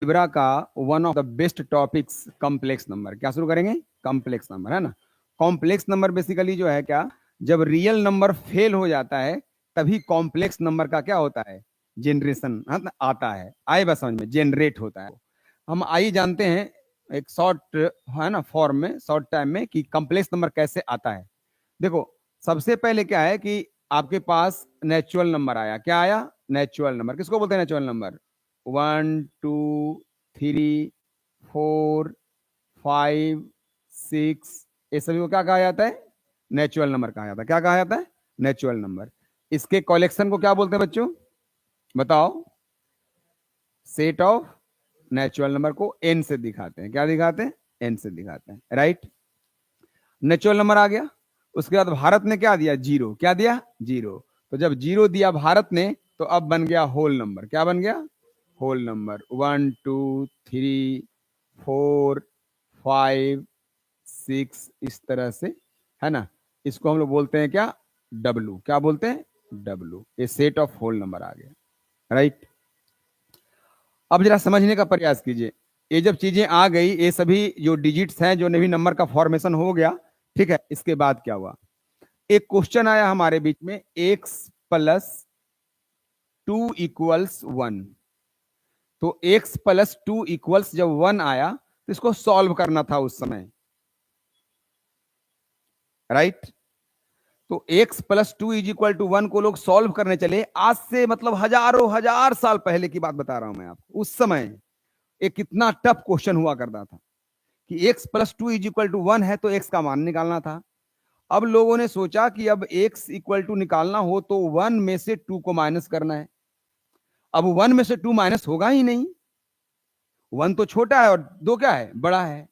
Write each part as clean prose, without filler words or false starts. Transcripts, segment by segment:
Algebra का one of the best topics complex number. क्या शुरू करेंगे? कॉम्प्लेक्स नंबर, है ना। कॉम्प्लेक्स नंबर बेसिकली जो है क्या, जब रियल नंबर फेल हो जाता है तभी कॉम्प्लेक्स नंबर का क्या होता है, जनरेशन आता है। आए बस समझ में, जनरेट होता है। हम आई जानते हैं एक शॉर्ट है ना फॉर्म में, शॉर्ट टाइम में, कि कॉम्प्लेक्स नंबर कैसे आता है। देखो, सबसे पहले क्या है कि आपके पास नेचुरल नंबर आया। क्या आया? Natural number. किसको बोलते हैं नेचुरल नंबर? 1 2 3 4 5 6, ये सभी को क्या कहा जाता है? नेचुरल नंबर कहा जाता है। क्या कहा जाता है? Natural number. इसके कलेक्शन को क्या बोलते हैं बच्चों? बताओ। सेट ऑफ नेचुरल नंबर को एन से दिखाते हैं। क्या दिखाते हैं? एन से दिखाते हैं, राइट। नेचुरल नंबर आ गया। उसके बाद भारत ने क्या दिया? जीरो। क्या दिया? जीरो। तो जब जीरो दिया भारत ने, तो अब बन गया होल नंबर। क्या बन गया? Whole number. 1 2 3 4 5 6, इस तरह से, है ना। इसको हम लोग बोलते हैं क्या? डब्लू। क्या बोलते हैं? डब्लू। ये सेट ऑफ होल नंबर आ गया, राइट। अब जरा समझने का प्रयास कीजिए। ये जब चीजें आ गई, ये सभी जो डिजिट्स हैं, जो नवी नंबर का फॉर्मेशन हो गया, ठीक है। इसके बाद क्या हुआ? एक क्वेश्चन आया हमारे बीच में, x प्लस 2 इक्वल्स 1। तो x प्लस 2 इक्वल्स जब 1 आया, तो इसको सॉल्व करना था उस समय, राइट। तो x plus 2 is equal to 1 को लोग सॉल्व करने चले। आज से मतलब हजारों हजार साल पहले की बात बता रहा हूं मैं आपको। उस समय एक कितना टफ क्वेश्चन हुआ करता था कि x plus 2 is equal to 1 है, तो x का मान निकालना था। अब लोगों ने सोचा कि अब x इक्वल टू निकालना हो तो 1 में से 2 को माइनस करना है। अब 1 में से 2 माइनस होगा ही नहीं, 1 तो छोटा है और 2 क्या है? बड़ा है।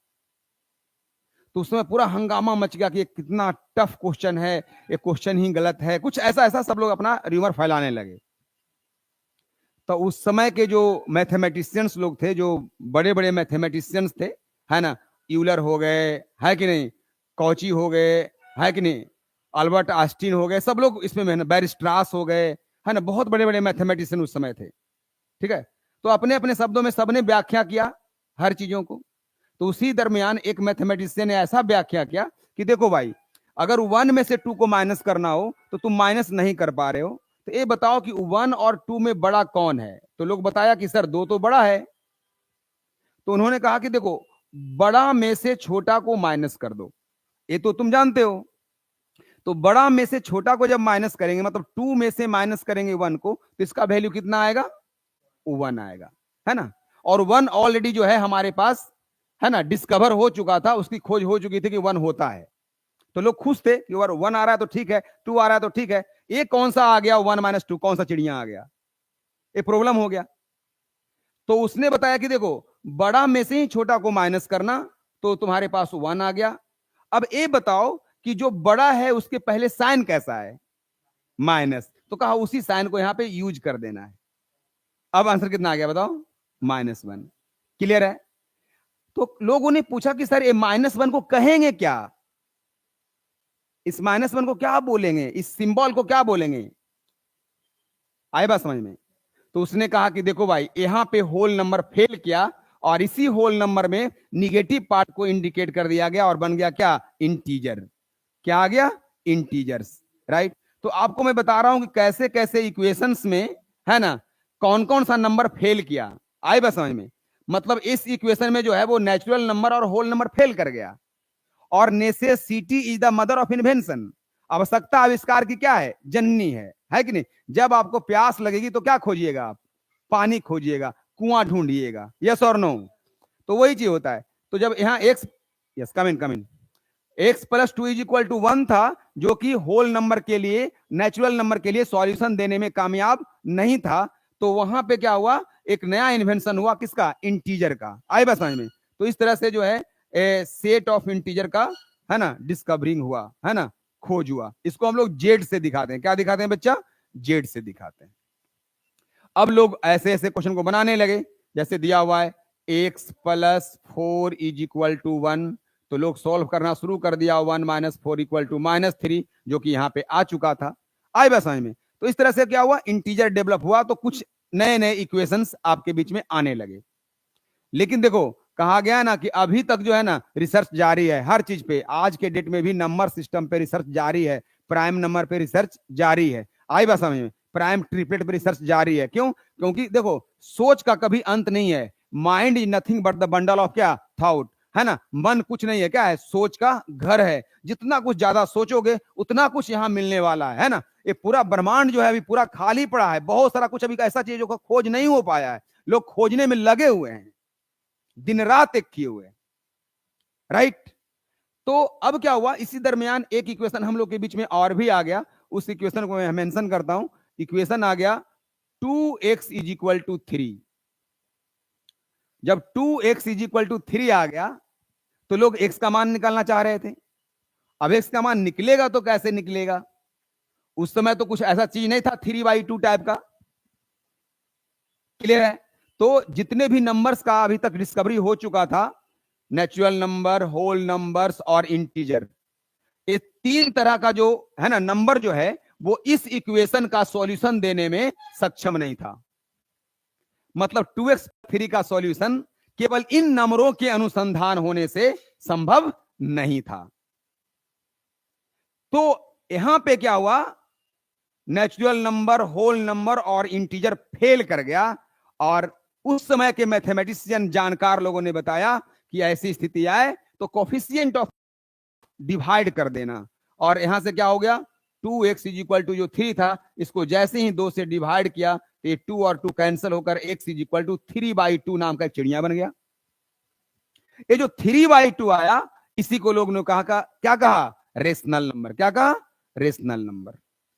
तो उस समय पूरा हंगामा मच गया कि ये कितना टफ क्वेश्चन है, ये क्वेश्चन ही गलत है, कुछ ऐसा ऐसा सब लोग अपना र्यूमर फैलाने लगे। तो उस समय के जो मैथमेटिशियंस लोग थे, जो बड़े बड़े मैथमेटिशियंस थे, है ना, यूलर हो गए, है कि नहीं, कॉची हो गए, है कि नहीं, अल्बर्ट आस्टीन हो गए, सब लोग इसमें मेहनत, बैरिस्ट्रास हो गए, है ना, बहुत बड़े बड़े मैथमेटिशियन उस समय थे, ठीक है। तो अपने अपने शब्दों में सबने व्याख्या किया हर चीजों को। तो उसी दरमियान एक मैथमेटिशियन ने ऐसा व्याख्या किया कि देखो भाई, अगर 1 में से 2 को माइनस करना हो तो तुम माइनस नहीं कर पा रहे हो, तो ये बताओ कि 1 और 2 में बड़ा कौन है? तो लोग बताया कि सर 2 तो बड़ा है। तो उन्होंने कहा कि देखो, बड़ा में से छोटा को माइनस कर दो, ये तो तुम जानते हो। तो बड़ा में से छोटा को जब माइनस करेंगे, मतलब 2 में से माइनस करेंगे 1 को, तो इसका वैल्यू कितना आएगा? 1 आएगा, है ना। और 1 ऑलरेडी जो है हमारे पास, है ना, डिस्कवर हो चुका था, उसकी खोज हो चुकी थी कि 1 होता है। तो लोग खुश थे कि 1 आ रहा है तो ठीक है, 2 आ रहा है तो ठीक है, ये कौन सा आ गया 1 माइनस 2? कौन सा चिड़िया आ गया? ये प्रॉब्लम हो गया। तो उसने बताया कि देखो, बड़ा में से ही छोटा को माइनस करना, तो तुम्हारे पास 1 आ गया। अब ये बताओ कि जो बड़ा है उसके पहले साइन कैसा है? माइनस। तो कहा उसी साइन को यहां पे यूज कर देना है। अब आंसर कितना आ गया बताओ? -1। क्लियर है? तो लोगों ने पूछा कि सर ये -1 को कहेंगे क्या? इस -1 को क्या बोलेंगे? इस सिंबल को क्या बोलेंगे? आए बात समझ में? तो उसने कहा कि देखो भाई, यहां पे होल नंबर फेल किया, और इसी होल नंबर में निगेटिव पार्ट को इंडिकेट कर दिया गया, और बन गया क्या? इंटीजर। क्या आ गया? Integers, right. तो आपको मैं बता रहा हूं कि कैसे कैसे इक्वेशंस में, है ना, कौन कौन सा नंबर फेल किया। आए बात समझ में? मतलब इस इक्वेशन में जो है वो नेचुरल नंबर और होल नंबर फेल कर गया। और necessity is the mother of invention. आवश्यकता आविष्कार की क्या है? जननी है कि नहीं? जब आपको प्यास लगेगी तो क्या खोजिएगा आप? पानी खोजिएगा, कुआं ढूंढिएगा। यस और नो? तो वही चीज होता है। तो जब यहाँ x, yes come in, x plus 2 is equal to 1 था, जो कि होल नंबर के लिए, नेचुरल नंबर के लिए सॉल्यूशन देने में कामयाब नहीं था, तो वहां पे क्या हुआ? एक नया इन्वेंशन हुआ, किसका? इंटीजर का। आए बस समझ में? तो इस तरह से जो है सेट ऑफ इंटीजर का, है ना, डिस्कवरिंग हुआ, है ना, खोज हुआ। इसको हम लोग जेड से दिखाते हैं। क्या दिखाते हैं बच्चा? जेड से दिखाते हैं। अब लोग ऐसे ऐसे क्वेश्चन को बनाने लगे, जैसे दिया हुआ है x plus 4 is equal to 1, तो लोग सॉल्व करना शुरू कर दिया, 1 माइनस 4 इक्वल टू -3, जो कि यहां पे आ चुका था। आए बस समझ में? तो इस तरह से क्या हुआ? इंटीजर डेवलप हुआ, तो कुछ नए नए इक्वेशंस आपके बीच में आने लगे। लेकिन देखो कहा गया ना कि अभी तक जो है ना रिसर्च जारी है हर चीज पे, आज के डेट में भी नंबर सिस्टम पे रिसर्च जारी है, प्राइम नंबर पे रिसर्च जारी है। आई बात समझ में? प्राइम ट्रिपलेट पे रिसर्च जारी है। क्यों? क्योंकि देखो सोच का कभी अंत नहीं है। Mind is nothing but the bundle of क्या? थॉट, है ना। मन कुछ नहीं है, क्या है? सोच का घर है। जितना कुछ ज्यादा सोचोगे उतना कुछ यहाँ मिलने वाला है ना। ये पूरा ब्रह्मांड जो है अभी पूरा खाली पड़ा है, बहुत सारा कुछ अभी ऐसा चीजों का खोज नहीं हो पाया है, लोग खोजने में लगे हुए हैं, दिन रात एक किए हुए, राइट। तो अब क्या हुआ, इसी दरमियान एक इक्वेशन हम लोग के बीच में और भी आ गया, उस इक्वेशन को मैं मेंशन करता हूं। इक्वेशन आ गया 2x इज इक्वल टू 3। जब 2x इज इक्वल टू 3 आ गया तो लोग x का मान निकालना चाह रहे थे। अब x का मान निकलेगा तो कैसे निकलेगा? उस समय तो कुछ ऐसा चीज नहीं था 3/2 टाइप का, क्लियर है। तो जितने भी नंबर्स का अभी तक डिस्कवरी हो चुका था, नेचुरल नंबर, होल नंबर्स और इंटीजर, ये तीन तरह का जो है ना नंबर जो है वो इस इक्वेशन का सॉल्यूशन देने में सक्षम नहीं था। मतलब 2x3 का सॉल्यूशन केवल इन नंबरों के अनुसंधान होने से संभव नहीं था। तो यहां पे क्या हुआ, नेचुरल नंबर, होल नंबर और इंटीजर फेल कर गया, और उस समय के मैथमेटिशियन जानकार लोगों ने बताया कि ऐसी स्थिति आए तो कोफिशिएंट ऑफ डिवाइड कर देना, और यहां से क्या हो गया 2x इज इक्वल टू जो 3 था, इसको जैसे ही 2 से डिवाइड किया तो ये 2 और 2 कैंसिल होकर x इज इक्वल टू 3/2 नाम का एक चिड़िया बन गया। ये जो 3/2 आया इसी को लोग ने कहा क्या कहा? Rational number. क्या कहा? Rational number.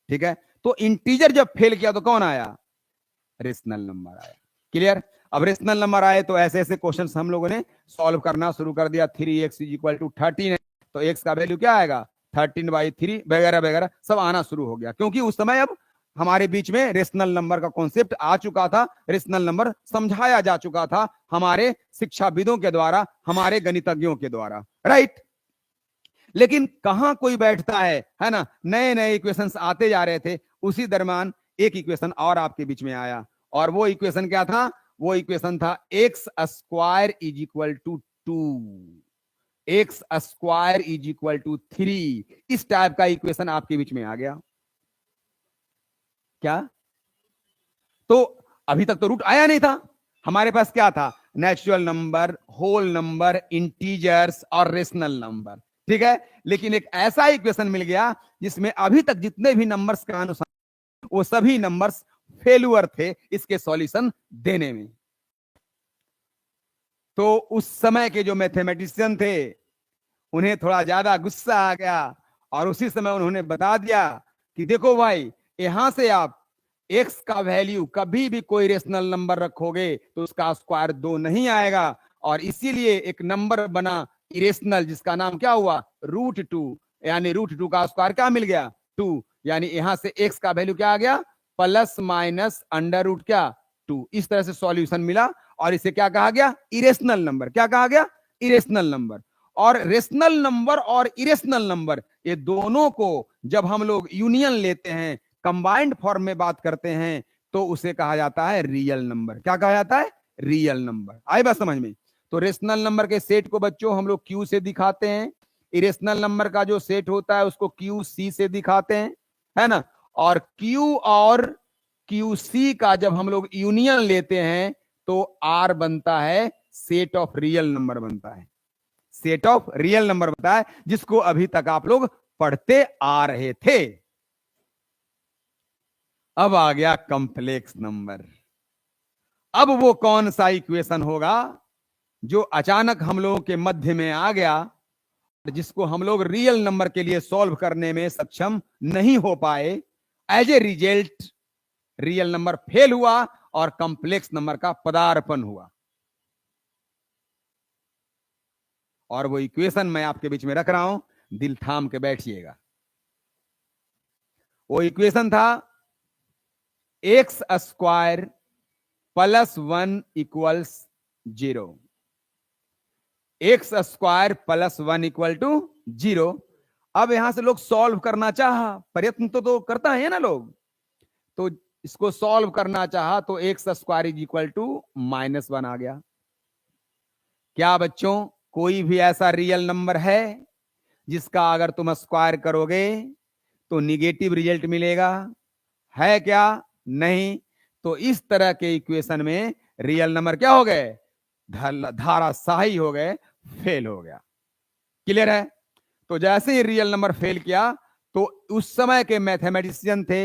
ठीक है। तो इंटीजर जब फेल किया तो कौन आया? रेशनल नंबर आया। क्लियर? अब रेशनल नंबर आए तो ऐसे ऐसे क्वेश्चन हम लोगों ने सॉल्व करना शुरू कर दिया। 3x इज इक्वल टू 13 है तो x का वैल्यू क्या आएगा? 13/3 वगैरह वगैरह सब आना शुरू हो गया, क्योंकि उस समय अब हमारे बीच में रेशनल नंबर का कॉन्सेप्ट आ चुका था, रेशनल नंबर समझाया जा चुका था हमारे शिक्षाविदों के द्वारा, हमारे गणितज्ञों के द्वारा, राइट। लेकिन कहां कोई बैठता है ना, नए नए इक्वेशंस आते जा रहे थे। उसी दरमियान एक इक्वेशन और आपके बीच में आया, और वो इक्वेशन क्या था? वो इक्वेशन था x square is equal to 2, x square is equal to 3। इस टाइप का इक्वेशन आपके बीच में आ गया। क्या? तो अभी तक तो रूट आया नहीं था, हमारे पास क्या था? Natural number, whole number, integers और रेशनल नंबर, ठीक है। लेकिन एक ऐसा इक्वेशन मिल गया जिसमें अभी तक जितने भी नंबर्स का अनुसार वो सभी नंबर्स फेलुअर थे इसके सॉल्यूशन देने में। तो उस समय के जो मैथमेटिशियन थे उन्हें थोड़ा ज्यादा गुस्सा आ गया, और उसी समय उन्होंने बता दिया कि देखो भाई, यहां से आप x का वैल्यू कभी भी कोई रेशनल नंबर रखोगे तो उसका स्क्वायर 2 नहीं आएगा, और इसीलिए एक नंबर बना इरेशनल जिसका नाम क्या हुआ? √2, यानी √2 का स्क्वायर क्या मिल गया? 2, यानी यहां से x का वैल्यू क्या आ गया? प्लस माइनस अंडर रूट क्या? 2। इस तरह से सॉल्यूशन मिला, और इसे क्या कहा गया? Irrational number. क्या कहा गया? Irrational number. और रेशनल नंबर और इरेशनल नंबर, ये दोनों को जब हम लोग यूनियन लेते हैं, कंबाइंड फॉर्म में बात करते हैं, तो उसे कहा जाता है रियल नंबर। क्या कहा जाता है? Real number. आई बात समझ में? तो रेशनल नंबर के सेट को बच्चों हम लोग क्यू से दिखाते हैं, इरेशनल नंबर का जो सेट होता है उसको क्यू सी से दिखाते हैं, है ना। और क्यू और क्यू सी का जब हम लोग यूनियन लेते हैं तो आर बनता है सेट ऑफ रियल नंबर बनता है, सेट ऑफ रियल नंबर बनता है, जिसको अभी तक आप लोग पढ़ते आ रहे थे। अब आ गया कॉम्प्लेक्स नंबर। अब वो कौन सा इक्वेशन होगा जो अचानक हम लोगों के मध्य में आ गया, जिसको हम लोग रियल नंबर के लिए सॉल्व करने में सक्षम नहीं हो पाए। As a result real number fail हुआ और कॉम्प्लेक्स नंबर का पदार्पण हुआ। और वो इक्वेशन मैं आपके बीच में रख रहा हूं, दिल थाम के बैठिएगा। वो इक्वेशन था x square plus 1 equals 0, x square plus 1 equal to 0। अब यहां से लोग सॉल्व करना चाहा, प्रयत्न तो करता है ना लोग, तो इसको सॉल्व करना चाहा तो x square is equal to -1 आ गया। क्या बच्चों, कोई भी ऐसा रियल नंबर है जिसका अगर तुम स्क्वायर करोगे तो निगेटिव रिजल्ट मिलेगा? है क्या? नहीं। तो इस तरह के इक्वेशन में रियल नंबर क्या हो गए? धाराशाही हो गए, फेल हो गया। क्लियर है? तो जैसे ही रियल नंबर फेल किया तो उस समय के मैथमेटिशियन थे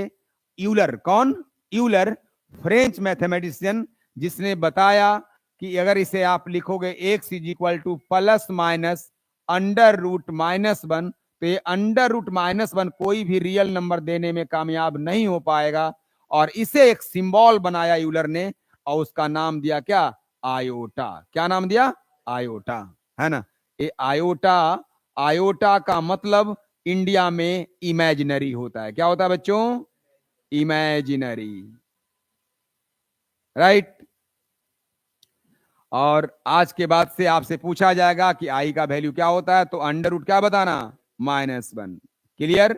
यूलर। कौन? यूलर, फ्रेंच मैथमेटिशियन, जिसने बताया कि अगर इसे आप लिखोगे x is equal to plus minus under root minus one, तो ये अंडर रूट माइनस वन कोई भी रियल नंबर देने में कामयाब नहीं हो पाएगा। और इसे एक सिंबल बनाया यूलर ने और उसका नाम दिया क्या? आयोटा। क्या नाम दिया? आयोटा। है ना? ये आयोटा, आयोटा का मतलब इंडिया में इमेजिनरी होता है। क्या होता है बच्चों? इमेजिनरी। राइट। और आज के बाद से आपसे पूछा जाएगा कि आई का वैल्यू क्या होता है, तो अंडर रूट क्या बताना? Minus one. क्लियर?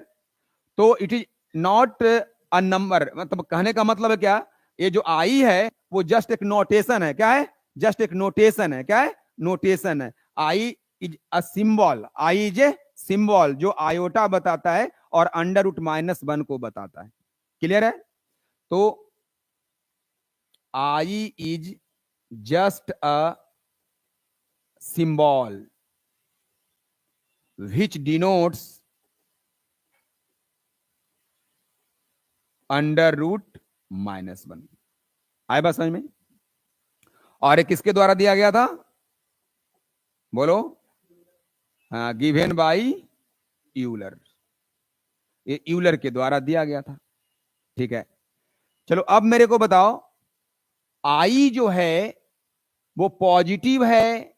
तो it is not a number, मतलब कहने का मतलब है क्या, ये जो आई है वो जस्ट एक नोटेशन है। क्या है? जस्ट एक नोटेशन है। क्या है? नोटेशन है। I is a symbol. I is a symbol जो आयोटा बताता है और अंडर रूट माइनस वन को बताता है। क्लियर है? तो I is just a symbol which denotes under root minus one. आए बात समझ में? और ये किसके द्वारा दिया गया था? बोलो। हाँ, गिवन बाई यूलर। ये यूलर के द्वारा दिया गया था। ठीक है, चलो अब मेरे को बताओ, आई जो है वो पॉजिटिव है,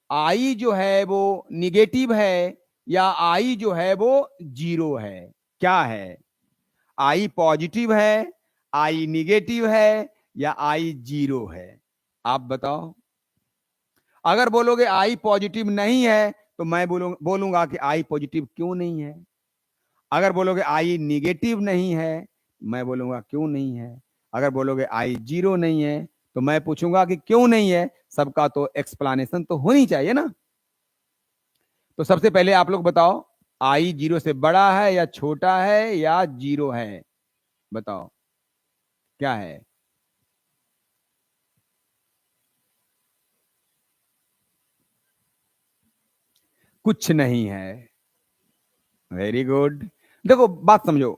आई जो है वो निगेटिव है, या आई जो है वो जीरो है? क्या है? आई पॉजिटिव है, आई निगेटिव है, या आई जीरो है? आप बताओ। अगर बोलोगे आई पॉजिटिव नहीं है तो मैं बोलूंगा कि आई पॉजिटिव क्यों नहीं है। अगर बोलोगे आई निगेटिव नहीं है, मैं बोलूंगा क्यों नहीं है। अगर बोलोगे आई जीरो नहीं है तो मैं पूछूंगा कि क्यों नहीं है। सबका तो एक्सप्लेनेशन तो होनी चाहिए ना। तो सबसे पहले आप लोग बताओ, आई जीरो से बड़ा है या छोटा है या जीरो है? बताओ क्या है? कुछ नहीं है। Very good. देखो बात समझो,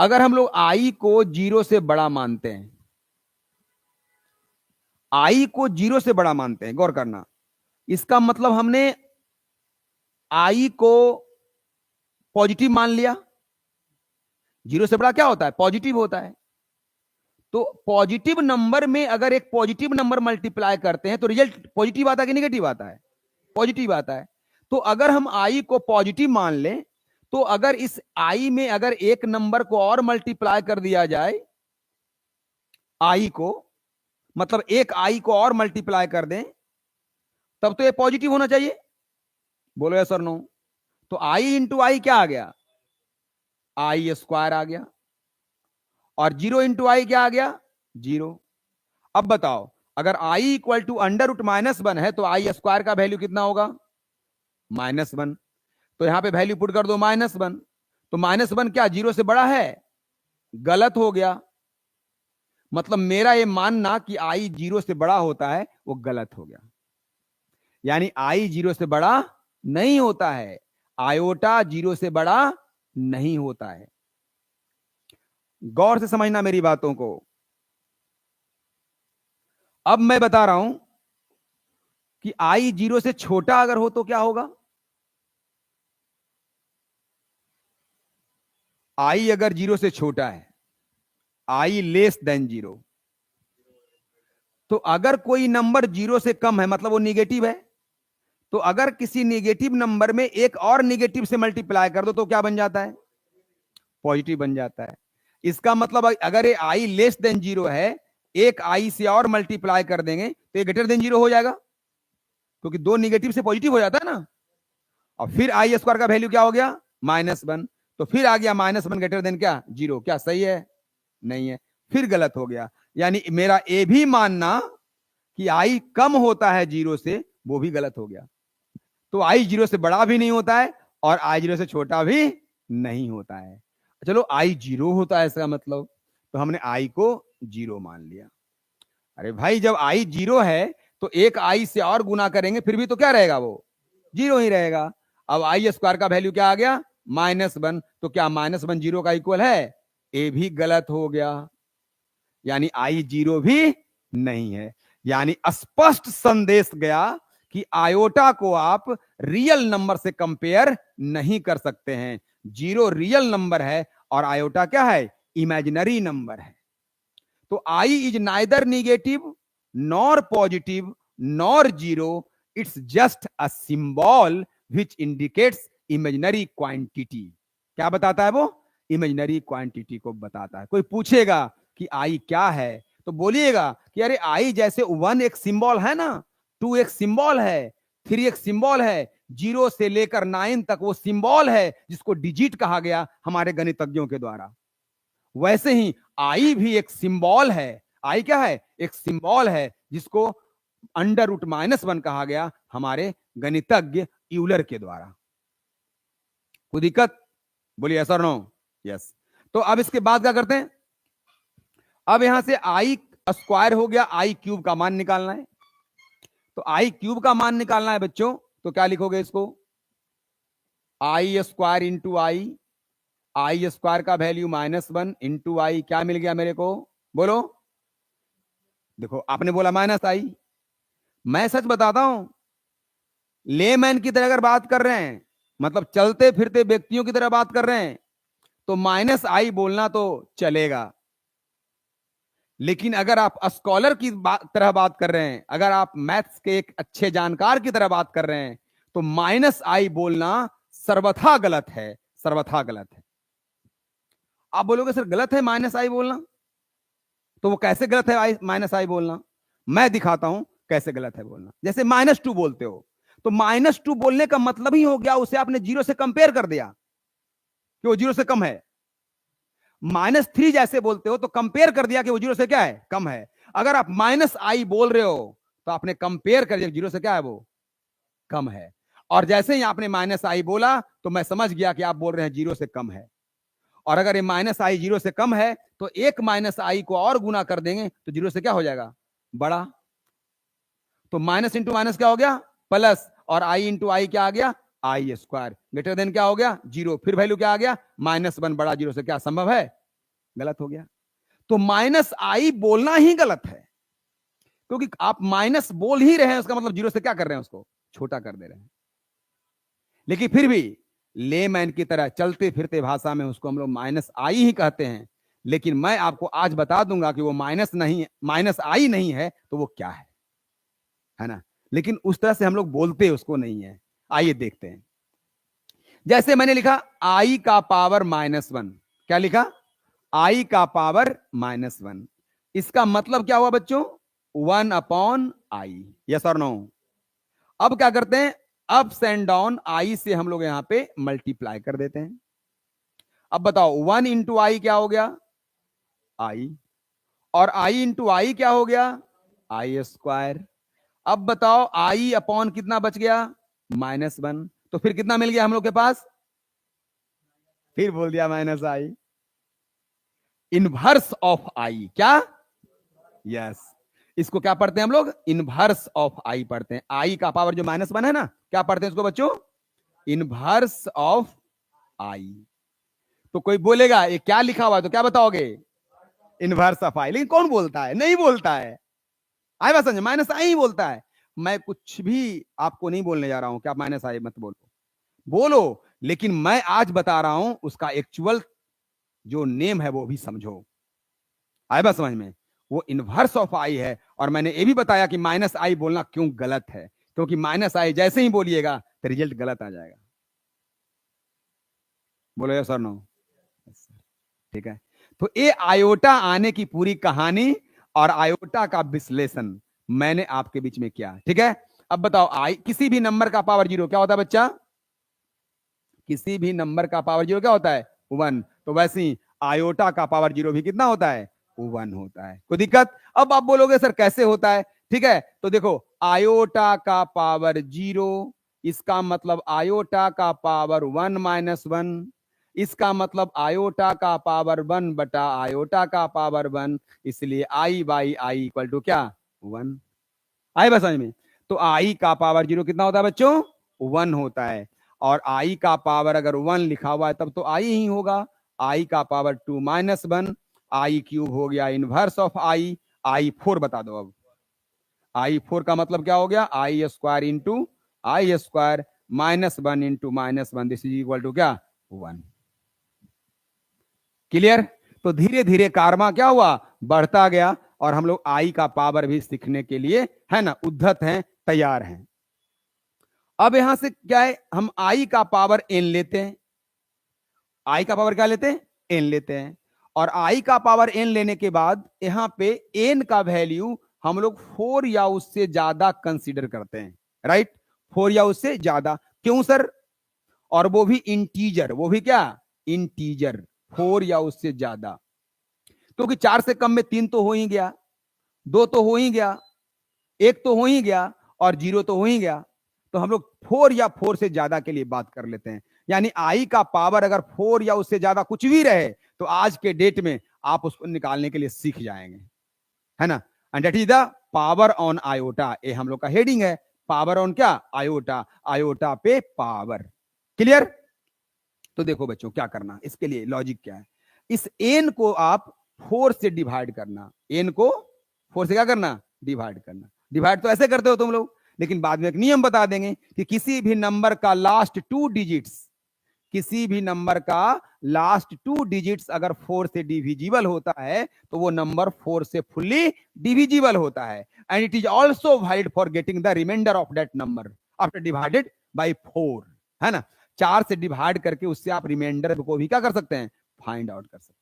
अगर हम लोग आई को जीरो से बड़ा मानते हैं, आई को जीरो से बड़ा मानते हैं, गौर करना, इसका मतलब हमने आई को पॉजिटिव मान लिया। जीरो से बड़ा क्या होता है? पॉजिटिव होता है। तो पॉजिटिव नंबर में अगर एक पॉजिटिव नंबर मल्टीप्लाई करते हैं तो रिजल्ट पॉजिटिव आता है कि निगेटिव आता है? पॉजिटिव आता है। तो अगर हम आई को पॉजिटिव मान लें, तो अगर इस आई में अगर एक नंबर को और मल्टीप्लाई कर दिया जाए, आई को, मतलब एक आई को और मल्टीप्लाई कर दें, तब तो ये पॉजिटिव होना चाहिए। बोलो यस और नो। तो आई इंटू आई क्या आ गया? आई स्क्वायर आ गया। और जीरो इंटू आई क्या आ गया? जीरो। अब बताओ, अगर I equal to under root minus one है तो आई स्क्वायर का वैल्यू कितना होगा? Minus one. तो यहां पे वैल्यू पुट कर दो माइनस वन। तो माइनस वन क्या जीरो से बड़ा है? गलत हो गया। मतलब मेरा ये मानना कि आई जीरो से बड़ा होता है वो गलत हो गया। यानी आई जीरो से बड़ा नहीं होता है, आयोटा जीरो से बड़ा नहीं होता है। गौर से समझना मेरी बातों को। अब मैं बता रहा हूं कि आई जीरो से छोटा अगर हो तो क्या होगा? आई अगर जीरो से छोटा है, आई लेस देन जीरो, तो अगर कोई नंबर जीरो से कम है मतलब वो निगेटिव है। तो अगर किसी निगेटिव नंबर में एक और निगेटिव से मल्टीप्लाई कर दो तो क्या बन जाता है? पॉजिटिव बन जाता है। इसका मतलब अगर ये आई लेस देन जीरो है, एक आई से और मल्टीप्लाई कर देंगे तो ये ग्रेटर देन जीरो हो जाएगा, क्योंकि दो निगेटिव से पॉजिटिव हो जाता है ना। और फिर आई स्क्वायर का वैल्यू क्या हो गया? Minus one. तो फिर आ गया माइनस वन ग्रेटर देन क्या? जीरो। क्या सही है? नहीं है। फिर गलत हो गया। यानी मेरा ये भी मानना कि आई कम होता है जीरो से वो भी गलत हो गया। तो आई 0 से बड़ा भी नहीं होता है और आई 0 से छोटा भी नहीं होता है। चलो आई 0 होता है इसका मतलब, तो हमने आई को 0 मान लिया। अरे भाई जब आई 0 है तो एक आई से और गुना करेंगे फिर भी तो क्या रहेगा, वो 0 ही रहेगा। अब आई स्क्वायर का वैल्यू क्या आ गया, -1, तो क्या -1 0 का इक्वल है, ए भी गलत हो गया, यानी आई 0 भी नहीं है। यानी स्पष्ट संदेश गया कि आयोटा को आप रियल नंबर से कंपेयर नहीं कर सकते हैं। 0 रियल नंबर है और आयोटा क्या है, इमेजिनरी नंबर है। तो I is neither negative nor positive nor 0, it's just a symbol which indicates imaginary quantity. क्या बताता है वो, इमेजिनरी क्वांटिटी को बताता है। कोई पूछेगा कि आई क्या है तो बोलिएगा कि अरे आई जैसे 1 एक सिंबल है ना, 2 एक सिंबल है, 3 एक सिंबल है, 0 से लेकर 9 तक वो सिंबल है जिसको डिजिट कहा गया हमारे गणितज्ञों के द्वारा। वैसे ही आई भी एक सिंबल है। आई क्या है, एक सिंबल है जिसको √-1 कहा गया हमारे गणितज्ञ यूलर के द्वारा। कोई दिक्कत, बोलिए यस और नो, यस। तो अब इसके बाद क्या करते हैं, अब यहां से आई स्क्वायर हो गया, आई क्यूब का मान निकालना है। तो आई क्यूब का मान निकालना है बच्चों, तो क्या लिखोगे इसको, आई स्क्वायर इंटू आई स्क्वायर का वैल्यू -1 इंटू आई, क्या मिल गया मेरे को, बोलो। देखो आपने बोला -i, मैं सच बताता हूं, लेमैन की तरह अगर बात कर रहे हैं, मतलब चलते फिरते व्यक्तियों की तरह बात कर रहे हैं, तो -i बोलना तो चलेगा। लेकिन अगर आप स्कॉलर की तरह बात कर रहे हैं, अगर आप मैथ्स के एक अच्छे जानकार की तरह बात कर रहे हैं, तो -i बोलना सर्वथा गलत है, सर्वथा गलत है। आप बोलोगे सर गलत है -i बोलना, तो वो कैसे गलत है -i बोलना, मैं दिखाता हूं कैसे गलत है बोलना। जैसे -2 बोलते हो, तो -2 बोलने का मतलब ही हो गया उसे आपने 0 से कंपेयर कर दिया कि वो 0 से कम है। -3 जैसे बोलते हो तो कंपेयर कर दिया कि वो 0 से क्या है, कम है। अगर आप -i बोल रहे हो तो आपने कंपेयर कर दिया 0 से क्या है, वो कम है। और जैसे ही आपने -i बोला तो मैं समझ गया कि आप बोल रहे हैं 0 से कम है। और अगर ये -i 0 से कम है तो एक -i को और गुना कर देंगे तो 0 से क्या हो जाएगा, बड़ा। तो माइनस इंटू माइनस क्या हो गया, प्लस, और i इंटू आई क्या आ गया, आई स्क्वायर, ग्रेटर देन क्या हो गया, 0, फिर वैल्यू क्या आ गया, -1 बड़ा 0 से, क्या संभव है, गलत हो गया। तो -i बोलना ही गलत है, क्योंकि आप माइनस बोल ही रहे हैं, उसका मतलब 0 से क्या कर रहे हैं, उसको छोटा कर दे रहे हैं। लेकिन फिर भी लेमैन की तरह चलते फिरते भाषा में उसको हम लोग -i ही कहते हैं। लेकिन मैं आपको आज बता दूंगा कि वो -i नहीं है तो वो क्या है ना। लेकिन उस तरह से हम लोग बोलते उसको नहीं है। आइए देखते हैं। जैसे मैंने लिखा i का पावर -1, क्या लिखा, i का पावर -1, इसका मतलब क्या हुआ बच्चों, 1/i, यस और नो। अब क्या करते हैं, अप्स एंड डाउन i से हम लोग यहां पे मल्टीप्लाई कर देते हैं। अब बताओ 1 इंटू आई क्या हो गया, i, और i इंटू आई क्या हो गया, आई स्क्वायर। अब बताओ i अपॉन कितना बच गया, -1, तो फिर कितना मिल गया हम लोग के पास, फिर बोल दिया -i, इनवर्स ऑफ i, क्या, यस, इसको क्या पढ़ते हैं हम लोग, इनवर्स ऑफ i पढ़ते हैं। i का पावर जो -1 है ना, क्या पढ़ते हैं इसको बच्चों, इनवर्स ऑफ i। तो कोई बोलेगा ये क्या लिखा हुआ है, तो क्या बताओगे, इनवर्स ऑफ i। लेकिन कौन बोलता है, नहीं बोलता है, आई बात समझे, -i ही बोलता है। मैं कुछ भी आपको नहीं बोलने जा रहा हूं कि आप -i मत बोलो, लेकिन मैं आज बता रहा हूं उसका एक्चुअल जो नेम है वो भी समझो। आए बात समझ में, वो इनवर्स ऑफ i है। और मैंने ये भी बताया कि -i बोलना क्यों गलत है, क्योंकि -i जैसे ही बोलिएगा तो रिजल्ट गलत आ जाएगा। बोलो यस और नो, ठीक है। तो ये आयोटा आने की पूरी कहानी और आयोटा का विश्लेषण मैंने आपके बीच में किया, ठीक है। अब बताओ किसी भी नंबर का पावर 0 क्या होता है बच्चा, किसी भी नंबर का पावर 0 क्या होता है, 1। तो वैसे ही आयोटा का पावर 0 भी कितना होता है, 1 होता है। कोई दिक्कत, अब आप बोलोगे सर कैसे होता है, ठीक है, तो देखो आयोटा का पावर 0, इसका मतलब आयोटा का पावर 1-1, इसका मतलब आयोटा का पावर 1 बटा आयोटा का पावर 1, इसलिए आई बाई आई इक्वल टू क्या 1। आई बस समझ में। तो आई का पावर 0 कितना होता है बच्चों 1 होता है, और आई का पावर अगर 1 लिखा हुआ है तब तो आई ही होगा। आई का पावर 2-1, आई क्यूब हो गया इनवर्स ऑफ आई 4 बता दो। अब आई 4 का मतलब क्या हो गया I square into I square -1 into -1, this is equal to क्या 1। क्लियर। तो धीरे धीरे कारमा क्या हुआ बढ़ता गया, और हम लोग आई का पावर भी सीखने के लिए है ना उद्धत हैं, तैयार हैं। अब यहां से क्या है, हम आई का पावर एन लेते हैं। आई का पावर क्या लेते हैं एन लेते हैं, और आई का पावर एन लेने के बाद यहां पे एन का वैल्यू हम लोग 4 या उससे ज्यादा कंसीडर करते हैं, राइट। 4 या उससे ज्यादा, क्यों सर, और वो भी इंटीजर, वो भी क्या इंटीजर, 4 या उससे ज्यादा, क्योंकि 4 से कम में 3 तो हो ही गया, 2 तो हो ही गया, 1 तो हो ही गया, और 0 तो हो ही गया। तो हम लोग 4 या 4 से ज्यादा के लिए बात कर लेते हैं। यानी आई का पावर अगर 4 या उससे ज्यादा कुछ भी रहे तो आज के डेट में आप उसको निकालने के लिए सीख जाएंगे, है ना। And that is the power on iota, ये हम लोग का हेडिंग है, पावर ऑन क्या आयोटा, आयोटा पे पावर। क्लियर। तो देखो बच्चों क्या करना, इसके लिए लॉजिक क्या है, इस एन को आप 4 से डिवाइड करना, एन को 4 से क्या करना डिवाइड करना। डिवाइड तो ऐसे करते हो तुम लोग, लेकिन बाद में एक नियम बता देंगे कि किसी भी नंबर का लास्ट 2 डिजिट्स, किसी भी नंबर का लास्ट 2 डिजिट्स अगर 4 से डिविजिबल होता है तो वो नंबर 4 से फुल्ली डिविजिबल होता है, and it is also valid for getting the remainder of that number after divided by 4, है ना। 4 से डिवाइड करके उससे आप रिमाइंडर को भी क्या कर सकते हैं फाइंड आउट कर सकते हैं।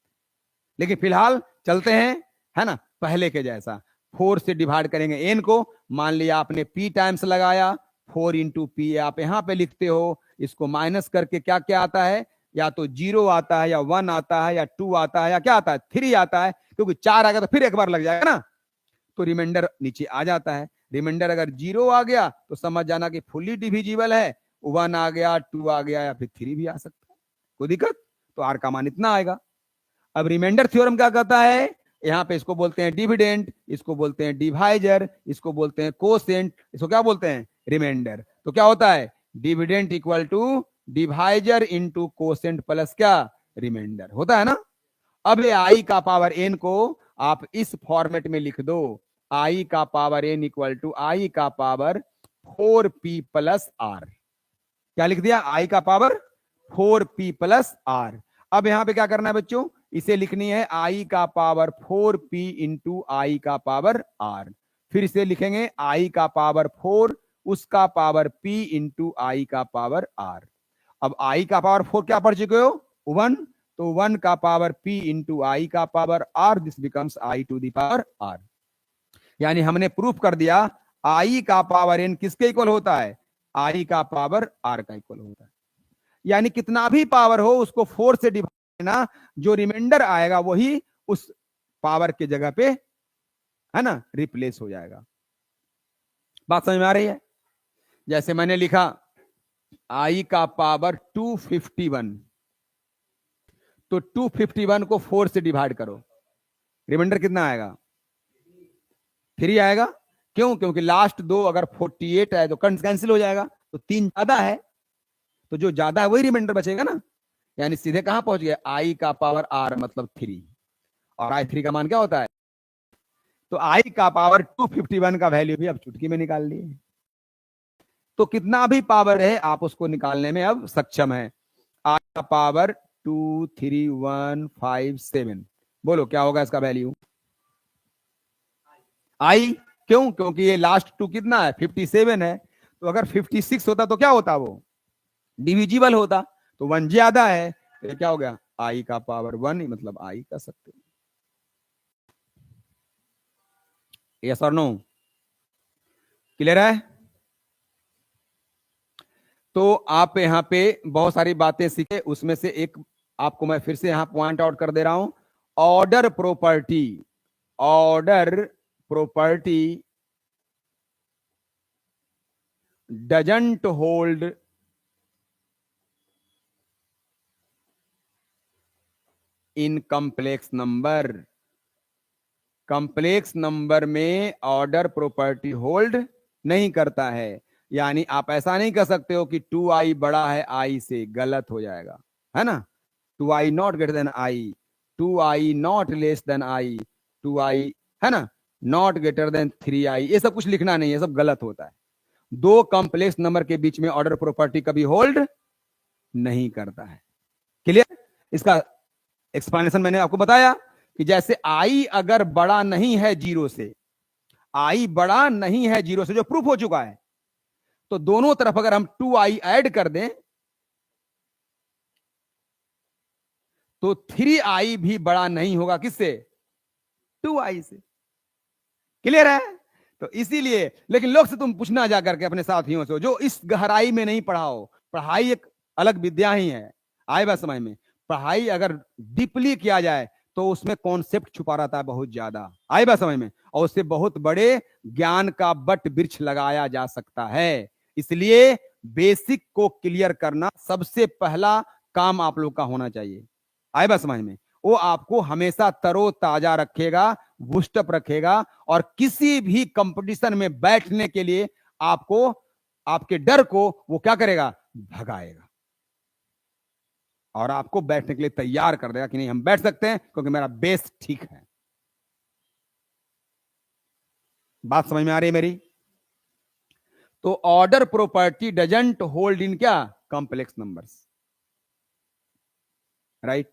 लेकिन फिलहाल चलते हैं, है ना, पहले के जैसा 4 से डिवाइड करेंगे एन को। मान लिया आपने p टाइम्स लगाया, 4 इंटू पी आप यहां पे लिखते हो, इसको माइनस करके क्या क्या आता है, या तो 0 आता है, या 1 आता है, या 2 आता है, या क्या आता है 3 आता है, क्योंकि 4 आ गया तो फिर एक बार लग जाएगा ना, तो रिमाइंडर नीचे आ जाता है। रिमाइंडर अगर 0 आ गया तो समझ जाना कि फुल्ली डिविजिबल है, 1 आ गया, 2 आ गया, या फिर 3 भी आ सकता है, कोई दिक्कत। तो आर का मान इतना आएगा। अब रिमाइंडर थ्योरम क्या कहता है, यहां पे इसको बोलते हैं डिविडेंड, इसको बोलते हैं डिवाइजर, इसको बोलते हैं कोसेंट, इसको क्या बोलते हैं रिमाइंडर। तो क्या होता है dividend equal to divisor into quotient plus क्या रिमाइंडर होता है ना। अब ये आई का पावर एन को आप इस फॉर्मेट में लिख दो, आई का पावर एन इक्वल टू आई का पावर 4p प्लस आर। क्या लिख दिया आई का पावर 4p प्लस आर। अब यहां पे क्या करना है बच्चों, इसे लिखनी है आई का पावर 4p इंटू आई का पावर आर। फिर इसे लिखेंगे आई का पावर 4 उसका पावर p इंटू आई का पावर आर। अब आई का पावर 4 क्या पढ़ चुके हो 1, तो 1 का पावर p इंटू आई का power r, this becomes i to the power r. यानी हमने प्रूफ कर दिया आई का पावर एन किसके इक्वल होता है आई का पावर आर का इक्वल होता है। यानी कितना भी पावर हो उसको 4 से डिवाइड करना, जो रिमाइंडर आएगा वही उस पावर के जगह पे है ना रिप्लेस हो जाएगा। बात समझ में आ रही है। जैसे मैंने लिखा आई का पावर 251, तो 251 को 4 से डिवाइड करो, रिमाइंडर कितना आएगा 3 आएगा। क्यों, क्योंकि लास्ट 2 अगर 48 है तो कैंसिल हो जाएगा, तो 3 ज्यादा है, तो जो ज्यादा है वही रिमाइंडर बचेगा ना। यानी सीधे कहां पहुंच गए आई का पावर आर मतलब 3, और आई 3 का मान क्या होता है, तो आई का पावर 251 का वैल्यू भी अब चुटकी में निकाल लिए। तो कितना भी पावर है आप उसको निकालने में अब सक्षम है। आई का पावर 23157, बोलो क्या होगा इसका वैल्यू आई। क्यों, क्योंकि ये लास्ट 2 कितना है 57 है, तो अगर 56 होता तो क्या होता वो डिविजिबल होता, तो 1 ज्यादा है, तो ये क्या हो गया आई का पावर 1, मतलब आई कर सकते हो। यस और नो, क्लियर है। तो आप यहाँ पे बहुत सारी बातें सीखे, उसमें से एक आपको मैं फिर से यहां पॉइंट आउट कर दे रहा हूं, order property. Order property doesn't hold in complex number. Complex number में ऑर्डर प्रॉपर्टी होल्ड नहीं करता है। यानी आप ऐसा नहीं कर सकते हो कि 2i बड़ा है i से, गलत हो जाएगा, है ना। 2i not greater than i, 2i not less than i, 2i, है ना, नॉट ग्रेटर देन 3i, ये सब कुछ लिखना नहीं है, सब गलत होता है। दो कॉम्प्लेक्स नंबर के बीच में ऑर्डर प्रॉपर्टी कभी होल्ड नहीं करता है। क्लियर? इसका एक्सप्लेनेशन मैंने आपको बताया कि जैसे आई अगर बड़ा नहीं है जीरो से, आई बड़ा नहीं है जीरो से, जो प्रूफ हो चुका है, तो दोनों तरफ अगर हम 2i ऐड कर दें तो 3i भी बड़ा नहीं होगा किससे? 2i से। क्लियर है? तो इसीलिए, लेकिन लोग से तुम पूछना जाकर के अपने साथियों से जो इस गहराई में नहीं पढ़ा हो, पढ़ाई एक अलग विद्या ही है, आए बात समझ में। पढ़ाई अगर डीपली किया जाए तो उसमें कॉन्सेप्ट छुपा रहता है बहुत ज्यादा, आए बात समझ में, और उससे बहुत बड़े ज्ञान का बट वृक्ष लगाया जा सकता है। इसलिए बेसिक को क्लियर करना सबसे पहला काम आप लोग का होना चाहिए, आए बात समझ में। वो आपको हमेशा तरोताजा रखेगा, बूस्टअप रखेगा, और किसी भी कंपटीशन में बैठने के लिए आपको, आपके डर को वो क्या करेगा? भगाएगा, और आपको बैठने के लिए तैयार कर देगा कि नहीं, हम बैठ सकते हैं क्योंकि मेरा बेस ठीक है। बात समझ में आ रही है मेरी? तो order property doesn't hold in क्या? Complex numbers, right.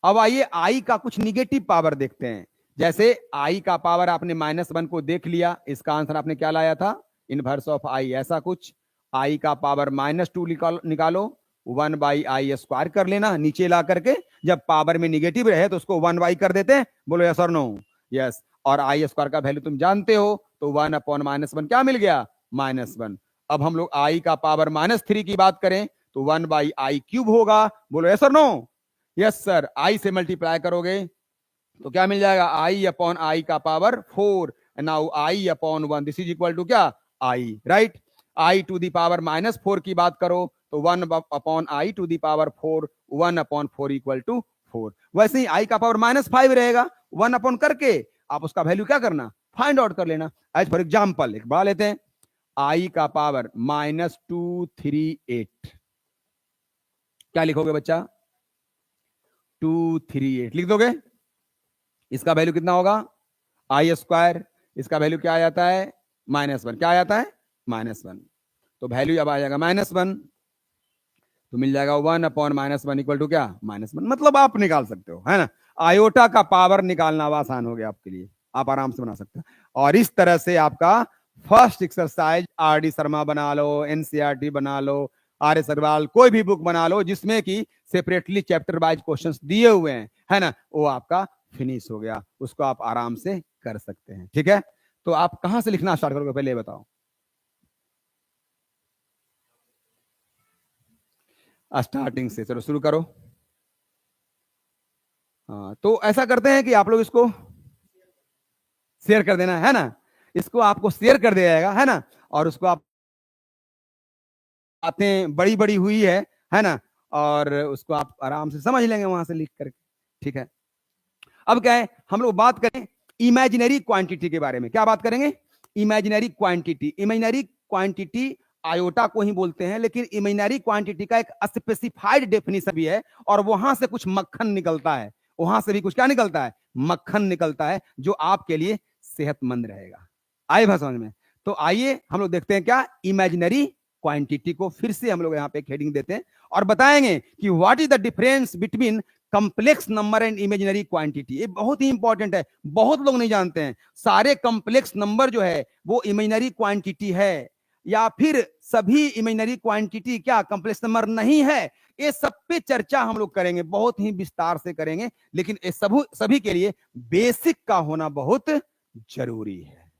अब आइए आई का कुछ निगेटिव पावर देखते हैं। जैसे आई का पावर आपने -1 को देख लिया, इसका आंसर आपने क्या लाया था? इनवर्स ऑफ आई, ऐसा कुछ। आई का पावर -2 निकालो, 1/i² कर लेना नीचे ला करके। जब पावर में निगेटिव रहे तो उसको 1 बाई कर देते हैं, बोलो यस और नो? यस। और i² का वैल्यू तुम जानते हो, तो 1/-1 क्या मिल गया? -1। अब हम लोग आई का पावर -3 की बात करें तो 1/i³ होगा, बोलो यस और नो? Yes sir. आई से मल्टीप्लाई करोगे तो क्या मिल जाएगा? i/i का power 4, now i/1, this is equal to क्या? i, right. i to the power -4 की बात करो तो 1/i to the power 4, 1/4 equal to 4। वैसे ही i का पावर -5 रहेगा, 1 करके आप उसका वैल्यू क्या करना? फाइंड आउट कर लेना। एज फॉर एग्जाम्पल एक बढ़ा लेते हैं, i का पावर -238, क्या लिखोगे बच्चा? 238 लिख दोगे। इसका वैल्यू कितना होगा? i²। इसका वैल्यू क्या आ जाता है? -1। क्या आ जाता है? -1। तो वैल्यू अब आ जाएगा -1, तो मिल जाएगा 1/-1 इक्वल टू क्या? -1। मतलब आप निकाल सकते हो, है ना। आयोटा का पावर निकालना आसान हो गया आपके लिए, आप आराम से बना सकते हो। और इस तरह से आपका फर्स्ट एक्सरसाइज RD शर्मा बना लो, NCERT बना लो, आर एस अग्रवाल कोई भी बुक बना लो जिसमें कि सेपरेटली चैप्टर वाइज क्वेश्चंस दिए हुए हैं, है ना, वो आपका फिनिश हो गया, उसको आप आराम से कर सकते हैं। ठीक है, तो आप कहां से लिखना स्टार्ट करोगे पहले बताओ? स्टार्टिंग से, चलो शुरू करो। हाँ, तो ऐसा करते हैं कि आप लोग इसको शेयर कर देना, है ना, इसको आपको शेयर कर दिया जाएगा, है ना, और उसको आप बातें बड़ी बड़ी हुई है ना, और उसको आप आराम से समझ लेंगे वहां से लिख करके। ठीक है, अब क्या है, हम लोग बात करें इमेजिनरी क्वांटिटी के बारे में। क्या बात करेंगे? Imaginary quantity. Imaginary quantity iota को ही बोलते हैं, लेकिन इमेजिनरी क्वांटिटी का एक स्पेसिफाइड डेफिनेशन भी है, और वहां से कुछ मक्खन निकलता है, वहां से भी कुछ क्या निकलता है? मक्खन निकलता है, जो आपके लिए सेहतमंद रहेगा। आए भाई समझ में? तो आइए हम लोग देखते हैं क्या इमेजिनरी क्वांटिटी को फिर से हम लोग यहाँ पे हेडिंग देते हैं और बताएंगे कि what is the difference between complex number and imaginary quantity. ये बहुत ही इंपॉर्टेंट है, बहुत लोग नहीं जानते हैं। सारे कंप्लेक्स नंबर जो है वो इमेजिनरी क्वांटिटी है, या फिर सभी इमेजिनरी क्वांटिटी क्या कंप्लेक्स नंबर नहीं है? ये सब पे चर्चा हम लोग करेंगे, बहुत ही विस्तार से करेंगे, लेकिन ये सभी के लिए बेसिक का होना बहुत जरूरी है।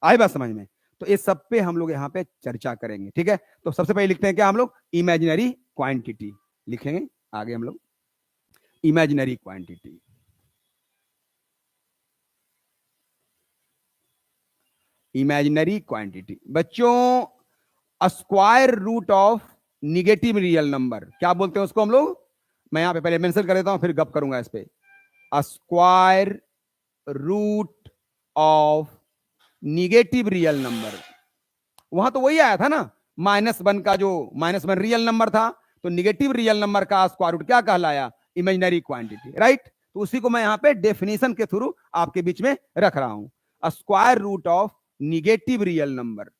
आई बात समझ में? तो इस सब पे हम लोग यहाँ पे चर्चा करेंगे। ठीक है, तो सबसे पहले लिखते हैं क्या हम लोग? इमेजिनरी क्वांटिटी लिखेंगे आगे हम लोग, इमेजिनरी क्वांटिटी। इमेजिनरी क्वांटिटी बच्चों, square root of negative real number, क्या बोलते हैं उसको हम लोग, मैं यहां पे पहले मेंशन कर देता हूं फिर गप करूंगा इस पे। Square root of negative real number, वहां तो वही आया था ना, -1 का जो -1 रियल नंबर था, तो निगेटिव रियल नंबर का स्क्वायर रूट क्या कहलाया, इमेजिनरी क्वांटिटी, राइट। तो उसी को मैं यहां पे डेफिनेशन के थ्रू आपके बीच में रख रहा हूं, square root of negative real number,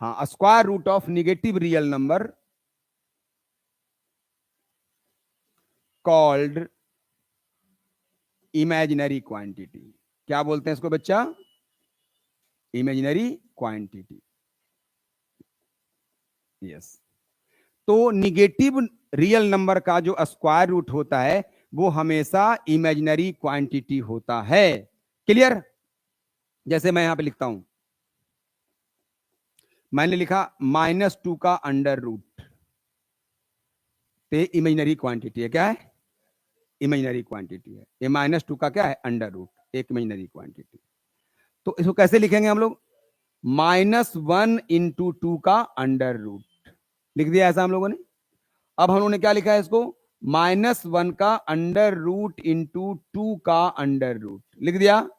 हाँ square root of negative real number called imaginary quantity, क्या बोलते हैं इसको बच्चा, इमेजिनरी क्वांटिटी, यस। तो निगेटिव रियल नंबर का जो स्क्वायर रूट होता है वो हमेशा इमेजिनरी क्वांटिटी होता है, क्लियर। जैसे मैं यहां पे लिखता हूं, मैंने लिखा -2 का अंडर रूट, तो इमेजिनरी क्वांटिटी है, क्या है, इमेजिनरी क्वांटिटी है, ये -2 का क्या है, अंडर रूट, एक इमेजिनरी क्वांटिटी। तो इसको कैसे लिखेंगे हम लोग, -1 इंटू 2 का अंडर रूट, लिख दिया ऐसा हम लोगों ने। अब हम लोगों ने क्या लिखा है इसको, -1 का अंडर रूट इंटू 2 का अंडर रूट, लिख दिया।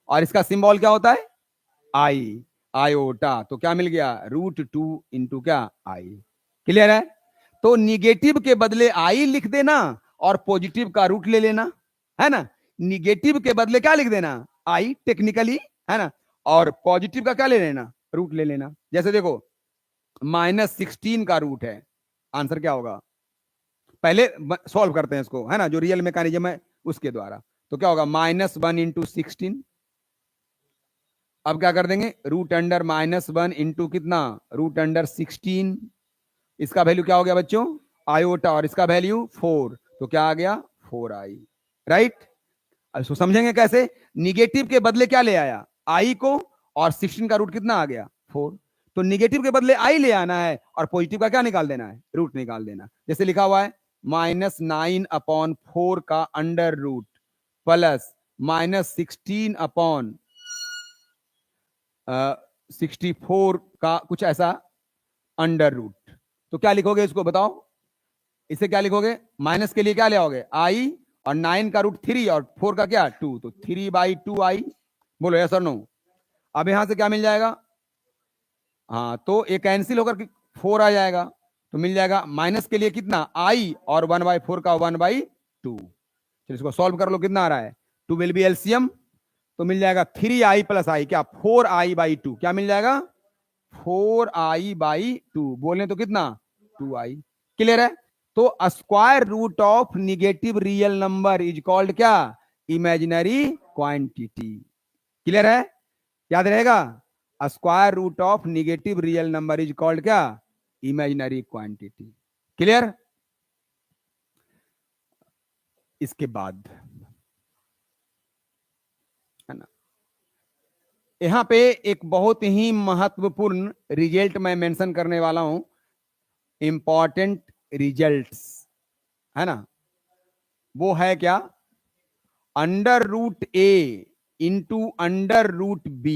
और इसका सिंबल क्या होता है, आई, आयोटा, तो क्या मिल गया, √2 इंटू क्या, आई, क्लियर है। तो निगेटिव के बदले आई लिख देना और पॉजिटिव का रूट ले लेना, है ना। निगेटिव के बदले क्या लिख देना, आई टेक्निकली, है ना, और पॉजिटिव का क्या ले लेना, रूट ले लेना। जैसे देखो -16 का रूट है, आंसर क्या होगा, पहले सॉल्व करते हैं इसको, है ना, जो रियल मैकेनिज्म है उसके द्वारा। तो क्या होगा, -1 इंटू 16, अब क्या कर देंगे, √1 इंटू कितना, √16, इसका वैल्यू क्या हो गया बच्चों, आयोटा, और इसका वैल्यू 4, तो क्या आ गया, 4i, राइट। अब इसको समझेंगे कैसे, निगेटिव के बदले क्या ले आया, आई को, और 16 का रूट कितना आ गया, 4, तो निगेटिव के बदले आई ले आना है और पॉजिटिव का क्या निकाल देना है, रूट निकाल देना। जैसे लिखा हुआ है -9/4 का अंडर रूट प्लस -16/64 का कुछ ऐसा अंडर रूट, तो क्या लिखोगे इसको बताओ, इसे क्या लिखोगे, माइनस के लिए क्या ले आओगे, आई, और 9 का रूट 3 और 4 का क्या 2, तो 3/2i, बोलो यस और नो। अब यहां से क्या मिल जाएगा, हाँ तो ये कैंसिल होकर 4 आ जाएगा, तो मिल जाएगा माइनस के लिए कितना, आई, और 1/4 का 1/2, चलो इसको सॉल्व कर लो, कितना आ रहा है, 2 विल बी एलसीएम, तो मिल जाएगा 3i + i, क्या 4i/2, क्या मिल जाएगा 4i/2, बोले तो कितना 2i, क्लियर है। तो square root of negative real number is called क्या, इमेजिनरी क्वांटिटी, क्लियर है, याद रहेगा, square root of negative real number is called क्या, इमेजिनरी क्वांटिटी, क्लियर। इसके बाद है ना, यहां पे एक बहुत ही महत्वपूर्ण रिजल्ट मैं मेंशन करने वाला हूं, इंपॉर्टेंट रिजल्ट्स, है ना, वो है क्या, √a इंटू √b,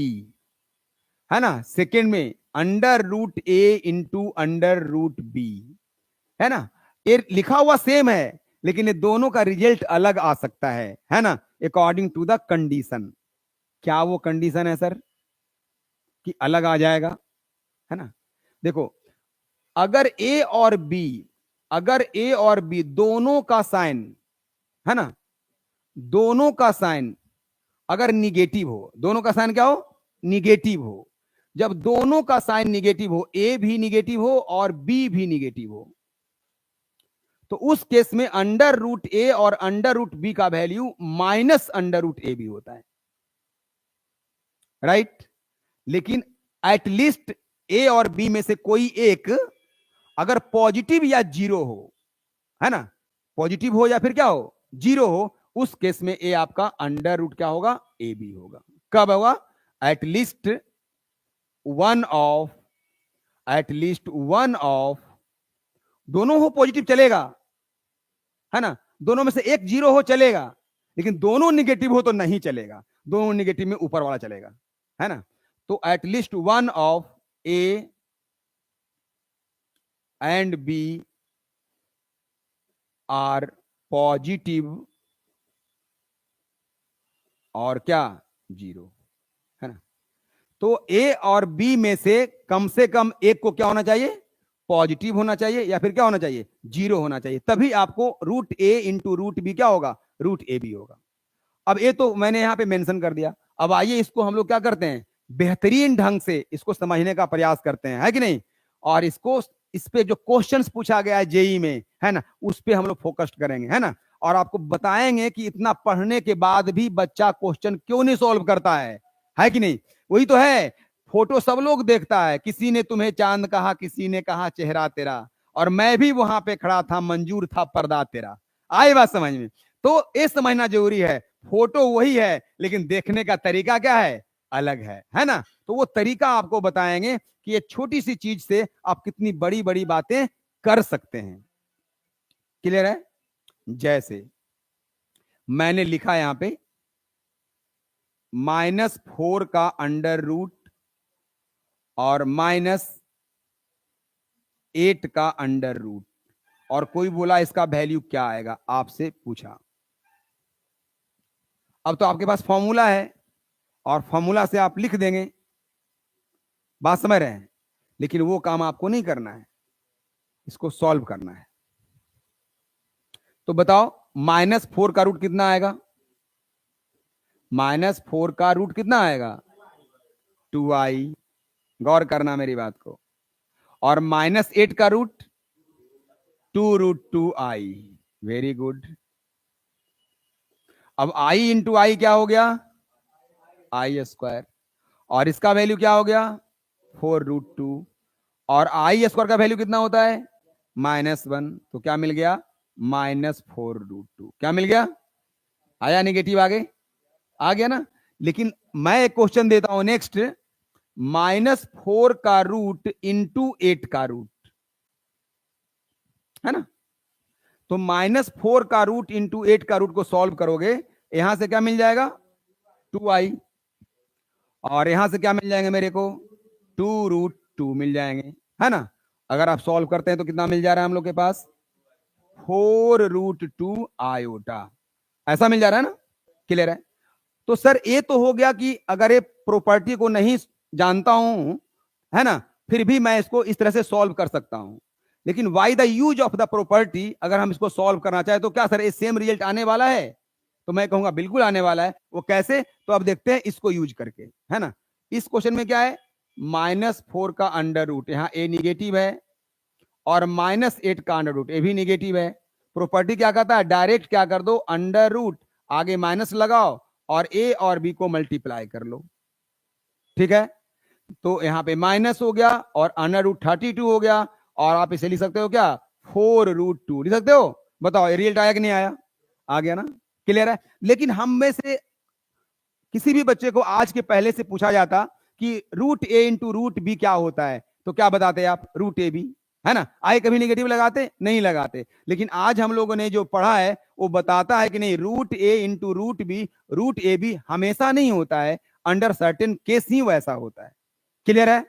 है ना, सेकेंड में √a इंटू √b, है ना, ये लिखा हुआ सेम है लेकिन ये दोनों का रिजल्ट अलग आ सकता है ना, अकॉर्डिंग टू द कंडीशन। क्या वो कंडीशन है सर, कि अलग आ जाएगा, है ना। देखो अगर ए और बी, अगर ए और बी दोनों का साइन, है ना, दोनों का साइन अगर निगेटिव हो, दोनों का साइन क्या हो, निगेटिव हो, जब दोनों का साइन निगेटिव हो, ए भी निगेटिव हो और बी भी निगेटिव हो, तो उस केस में √a और √b का वैल्यू -√a भी होता है, राइट। लेकिन एटलीस्ट ए और बी में से कोई एक अगर पॉजिटिव या जीरो हो, है ना, पॉजिटिव हो या फिर क्या हो, जीरो हो, उस केस में ए आपका √, क्या होगा, ए बी होगा। कब होगा, एटलीस्ट वन ऑफ, दोनों हो पॉजिटिव चलेगा, है ना, दोनों में से एक जीरो हो चलेगा, लेकिन दोनों निगेटिव हो तो नहीं चलेगा, दोनों निगेटिव में ऊपर वाला चलेगा, है ना। तो at least one of a and b are positive और क्या, जीरो, है ना। तो ए और बी में से कम एक को क्या होना चाहिए, पॉजिटिव होना चाहिए, या फिर क्या होना चाहिए, जीरो होना चाहिए, तभी आपको root a into root B क्या होगा, रूट ए बी होगा। अब ये तो मैंने यहां पे मेंशन कर दिया। अब आइए इसको हम लोग क्या करते हैं, बेहतरीन ढंग से इसको समझने का प्रयास करते हैं, है कि नहीं। और इसको, इस पे जो क्वेश्चंस पूछा गया है जेई में, है ना, उस पे हम लोग फोकस करेंगे, है ना। और आपको बताएंगे कि इतना पढ़ने के बाद भी बच्चा क्वेश्चन क्यों नहीं सॉल्व करता है कि नहीं। वही तो है, फोटो सब लोग देखता है, किसी ने तुम्हें चांद कहा, किसी ने कहा चेहरा तेरा, और मैं भी वहां पे खड़ा था, मंजूर था पर्दा तेरा। आई बात समझ में। तो ये समझना जरूरी है, फोटो वही है लेकिन देखने का तरीका क्या है, अलग है ना। तो वो तरीका आपको बताएंगे कि ये छोटी सी चीज से आप कितनी बड़ी बड़ी बातें कर सकते हैं। क्लियर है। जैसे मैंने लिखा यहां पे -4 का अंडर रूट और -8 का अंडर रूट, और कोई बोला इसका वैल्यू क्या आएगा, आपसे पूछा। अब तो आपके पास फॉर्मूला है और फॉर्मूला से आप लिख देंगे, बात समझ रहे हैं। लेकिन वो काम आपको नहीं करना है, इसको सॉल्व करना है। तो बताओ -4 का रूट कितना आएगा, -4 का रूट कितना आएगा, 2i, गौर करना मेरी बात को। और -8 का रूट 2√2i, वेरी गुड। अब i इंटू आई क्या हो गया, i², और इसका वैल्यू क्या हो गया, 4√2, और i² का वैल्यू कितना होता है, -1, तो क्या मिल गया, -4√2, क्या मिल गया, आया निगेटिव आगे, आ गया ना। लेकिन मैं एक क्वेश्चन देता हूं नेक्स्ट, -4 का रूट इंटू 8 का रूट, है ना। तो -4 का रूट इंटू 8 का रूट को सॉल्व करोगे, यहां से क्या मिल जाएगा, 2i, और यहां से क्या मिल जाएंगे मेरे को, 2√2 मिल जाएंगे, है ना। अगर आप सॉल्व करते हैं तो कितना मिल जा रहा है हम लोग के पास, 4√2 आयोटा, ऐसा मिल जा रहा है ना। क्लियर है। तो सर ये तो हो गया कि अगर ये प्रॉपर्टी को नहीं जानता हूं, है ना, फिर भी मैं इसको इस तरह से सॉल्व कर सकता हूं। लेकिन why the use of the property, अगर हम इसको सॉल्व करना चाहे तो क्या सर ये सेम रिजल्ट आने वाला है, तो मैं कहूंगा बिल्कुल आने वाला है। वो कैसे, तो अब देखते हैं इसको यूज करके, है ना। इस क्वेश्चन में क्या है, -4 का अंडर रूट, यहां ए निगेटिव है, और -8 का अंडर रूट, ए भी निगेटिव है। प्रॉपर्टी क्या कहता है, डायरेक्ट क्या कर दो, अंडर रूट आगे माइनस लगाओ और ए और बी को मल्टीप्लाई कर लो, ठीक है। तो यहां पे माइनस हो गया और अंडर रूट 32 हो गया, और आप इसे लिख सकते हो क्या, 4√2 लिख सकते हो। बताओ ये रिजल्ट आया कि नहीं आया, आ गया ना। क्लियर है। लेकिन हम में से किसी भी बच्चे को आज के पहले से पूछा जाता कि root a into root B क्या होता है, तो क्या बताते आप, रूट ए बी, है ना। आए कभी नेगेटिव लगाते, नहीं लगाते। लेकिन आज हम लोगों ने जो पढ़ा है वो बताता है कि नहीं, root a into root a b हमेशा नहीं होता है, अंडर सर्टेन केस ही वैसा होता है। क्लियर है।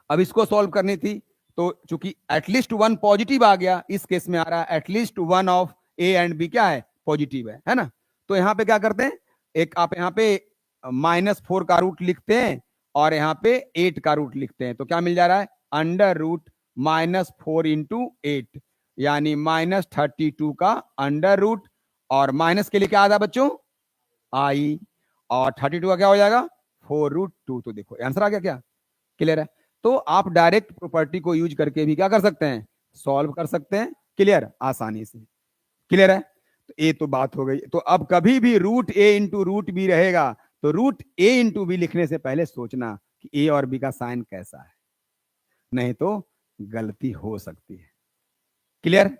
अब इसको सॉल्व करनी थी, तो चूंकि एटलीस्ट 1 पॉजिटिव आ गया, इस केस में आ रहा है at least 1 of a and b क्या है, पॉजिटिव है ना। तो यहां पे क्या करते हैं, एक आप यहां पे -4 का रूट लिखते हैं और यहां पे 8 का रूट लिखते हैं, तो क्या मिल जा रहा है, अंडर रूट -4 इंटू 8, यानी -32 का अंडर रूट, और माइनस के लिए क्या आता बच्चों, आई, और 32 का क्या हो जाएगा, 4√2। तो देखो आंसर आ गया क्या। क्लियर है। तो आप डायरेक्ट प्रॉपर्टी को यूज करके भी क्या कर सकते हैं, सॉल्व कर सकते हैं, क्लियर, आसानी से। क्लियर है। तो ये तो बात हो गई। तो अब कभी भी root a into root B रहेगा तो रूट ए इंटू बी लिखने से पहले सोचना कि ए और बी का साइन कैसा है, नहीं तो गलती हो सकती है। क्लियर।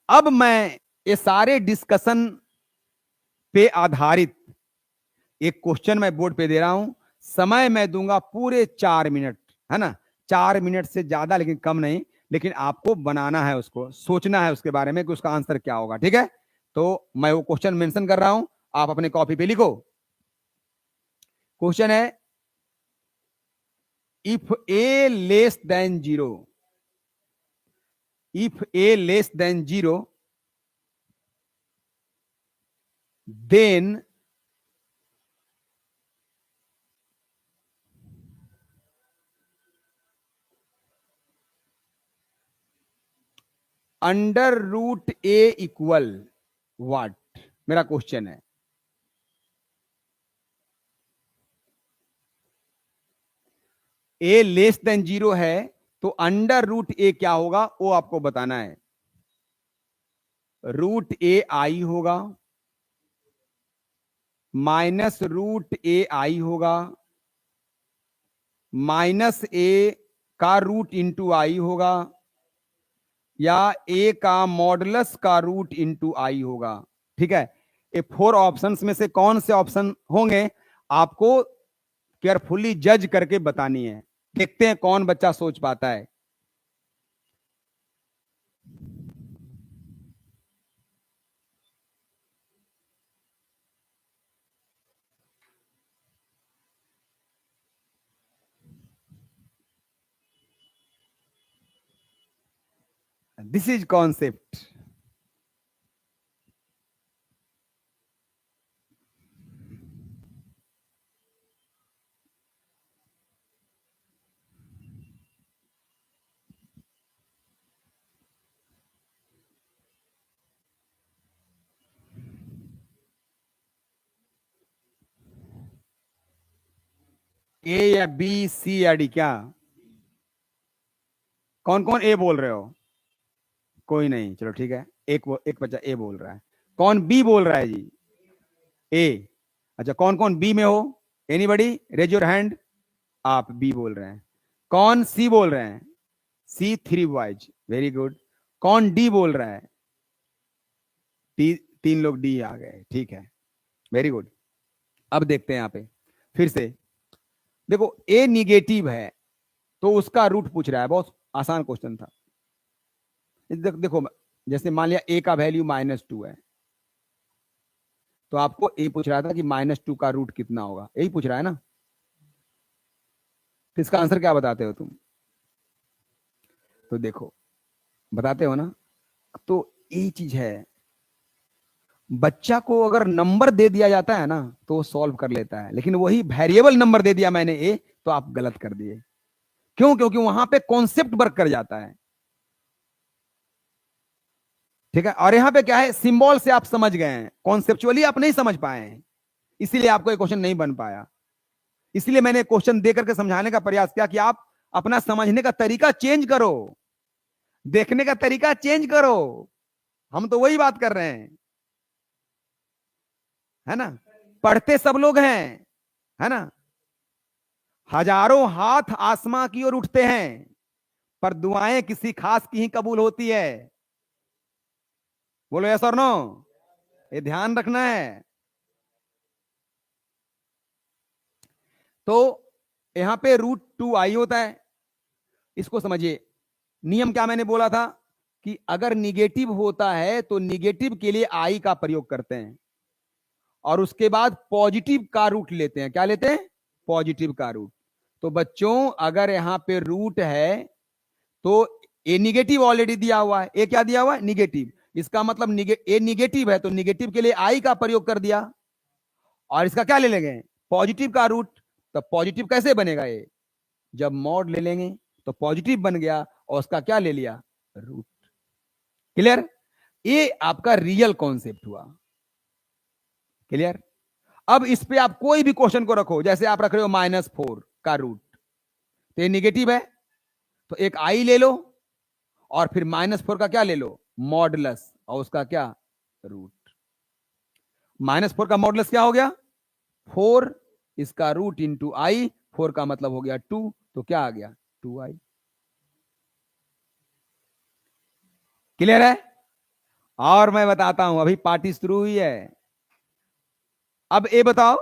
अब मैं ये सारे डिस्कशन पे आधारित एक क्वेश्चन मैं बोर्ड पे दे रहा हूं, समय मैं दूंगा पूरे 4 मिनट, है ना, 4 मिनट से ज्यादा, लेकिन कम नहीं। लेकिन आपको बनाना है, उसको सोचना है उसके बारे में कि उसका आंसर क्या होगा, ठीक है। तो मैं वो क्वेश्चन मेंशन कर रहा हूं, आप अपने कॉपी पे लिखो। क्वेश्चन है, if a less than zero, if a less than zero, then under root a equal what, मेरा क्वेश्चन है। ए लेस देन जीरो है तो अंडर रूट ए क्या होगा वो आपको बताना है। रूट ए आई होगा, माइनस रूट ए आई होगा, माइनस ए का रूट इंटू आई होगा, या ए का मॉडुलस का रूट इंटू आई होगा। ठीक है, ये 4 ऑप्शंस में से कौन से ऑप्शन होंगे आपको केयरफुली जज करके बतानी है। देखते हैं कौन बच्चा सोच पाता है। This is concept. ए या बी सी या डी, क्या कौन कौन ए बोल रहे हो? कोई नहीं, चलो ठीक है, एक बच्चा ए बोल रहा है। कौन बी बोल रहा है जी? ए। अच्छा, कौन कौन बी में हो? Anybody raise your hand. आप बी बोल रहे हैं। कौन सी बोल रहे हैं? C, 3 boys, very good. कौन डी बोल रहा है? डी, 3 लोग डी आ गए, ठीक है, वेरी गुड। अब देखते हैं यहां पे फिर से, देखो ए निगेटिव है तो उसका रूट पूछ रहा है, बहुत आसान क्वेश्चन था। देखो जैसे मान लिया ए का वैल्यू -2 है, तो आपको ए पूछ रहा था कि -2 का रूट कितना होगा, यही पूछ रहा है ना। तो इसका आंसर क्या बताते हो तुम? तो देखो बताते हो ना, तो ये चीज है, बच्चा को अगर नंबर दे दिया जाता है ना तो वो सॉल्व कर लेता है, लेकिन वही वेरिएबल नंबर दे दिया मैंने ए, तो आप गलत कर दिए। क्यों? क्योंकि वहां पे कॉन्सेप्ट वर्क कर जाता है। ठीक है, और यहां पे क्या है, सिंबल से आप समझ गए हैं, कॉन्सेप्चुअली आप नहीं समझ पाए हैं, इसीलिए आपको ये क्वेश्चन नहीं बन पाया। इसलिए मैंने क्वेश्चन दे करके समझाने का प्रयास किया कि आप अपना समझने का तरीका चेंज करो, देखने का तरीका चेंज करो। हम तो वही बात कर रहे हैं, है ना। पढ़ते सब लोग हैं, है ना। हजारों हाथ आसमां की ओर उठते हैं, पर दुआएं किसी खास की ही कबूल होती है। बोलो यस और नो, ये ध्यान रखना है। तो यहां पे √2i होता है, इसको समझिए। नियम क्या मैंने बोला था कि अगर निगेटिव होता है तो निगेटिव के लिए आई का प्रयोग करते हैं, और उसके बाद पॉजिटिव का रूट लेते हैं। क्या लेते हैं? पॉजिटिव का रूट। तो बच्चों अगर यहां पे रूट है तो ए निगेटिव ऑलरेडी दिया हुआ है, ए क्या दिया हुआ है? निगेटिव। इसका मतलब ए निगेटिव है तो निगेटिव के लिए आई का प्रयोग कर दिया, और इसका क्या ले लेंगे? पॉजिटिव का रूट। तो पॉजिटिव कैसे बनेगा? ये जब मॉड ले लेंगे तो पॉजिटिव बन गया, और उसका क्या ले लिया? रूट। क्लियर? ये आपका रियल कॉन्सेप्ट हुआ। क्लियर? अब इस पे आप कोई भी क्वेश्चन को रखो, जैसे आप रख रहे हो -4 का रूट, तो ये निगेटिव है, तो एक आई ले लो, और फिर -4 का क्या ले लो? मॉडुलस, और उसका क्या? रूट। -4 का मॉडुलस क्या हो गया? 4, इसका रूट इंटू आई, 4 का मतलब हो गया 2, तो क्या आ गया? 2i। क्लियर है? और मैं बताता हूं, अभी पार्टी शुरू हुई है। अब ए बताओ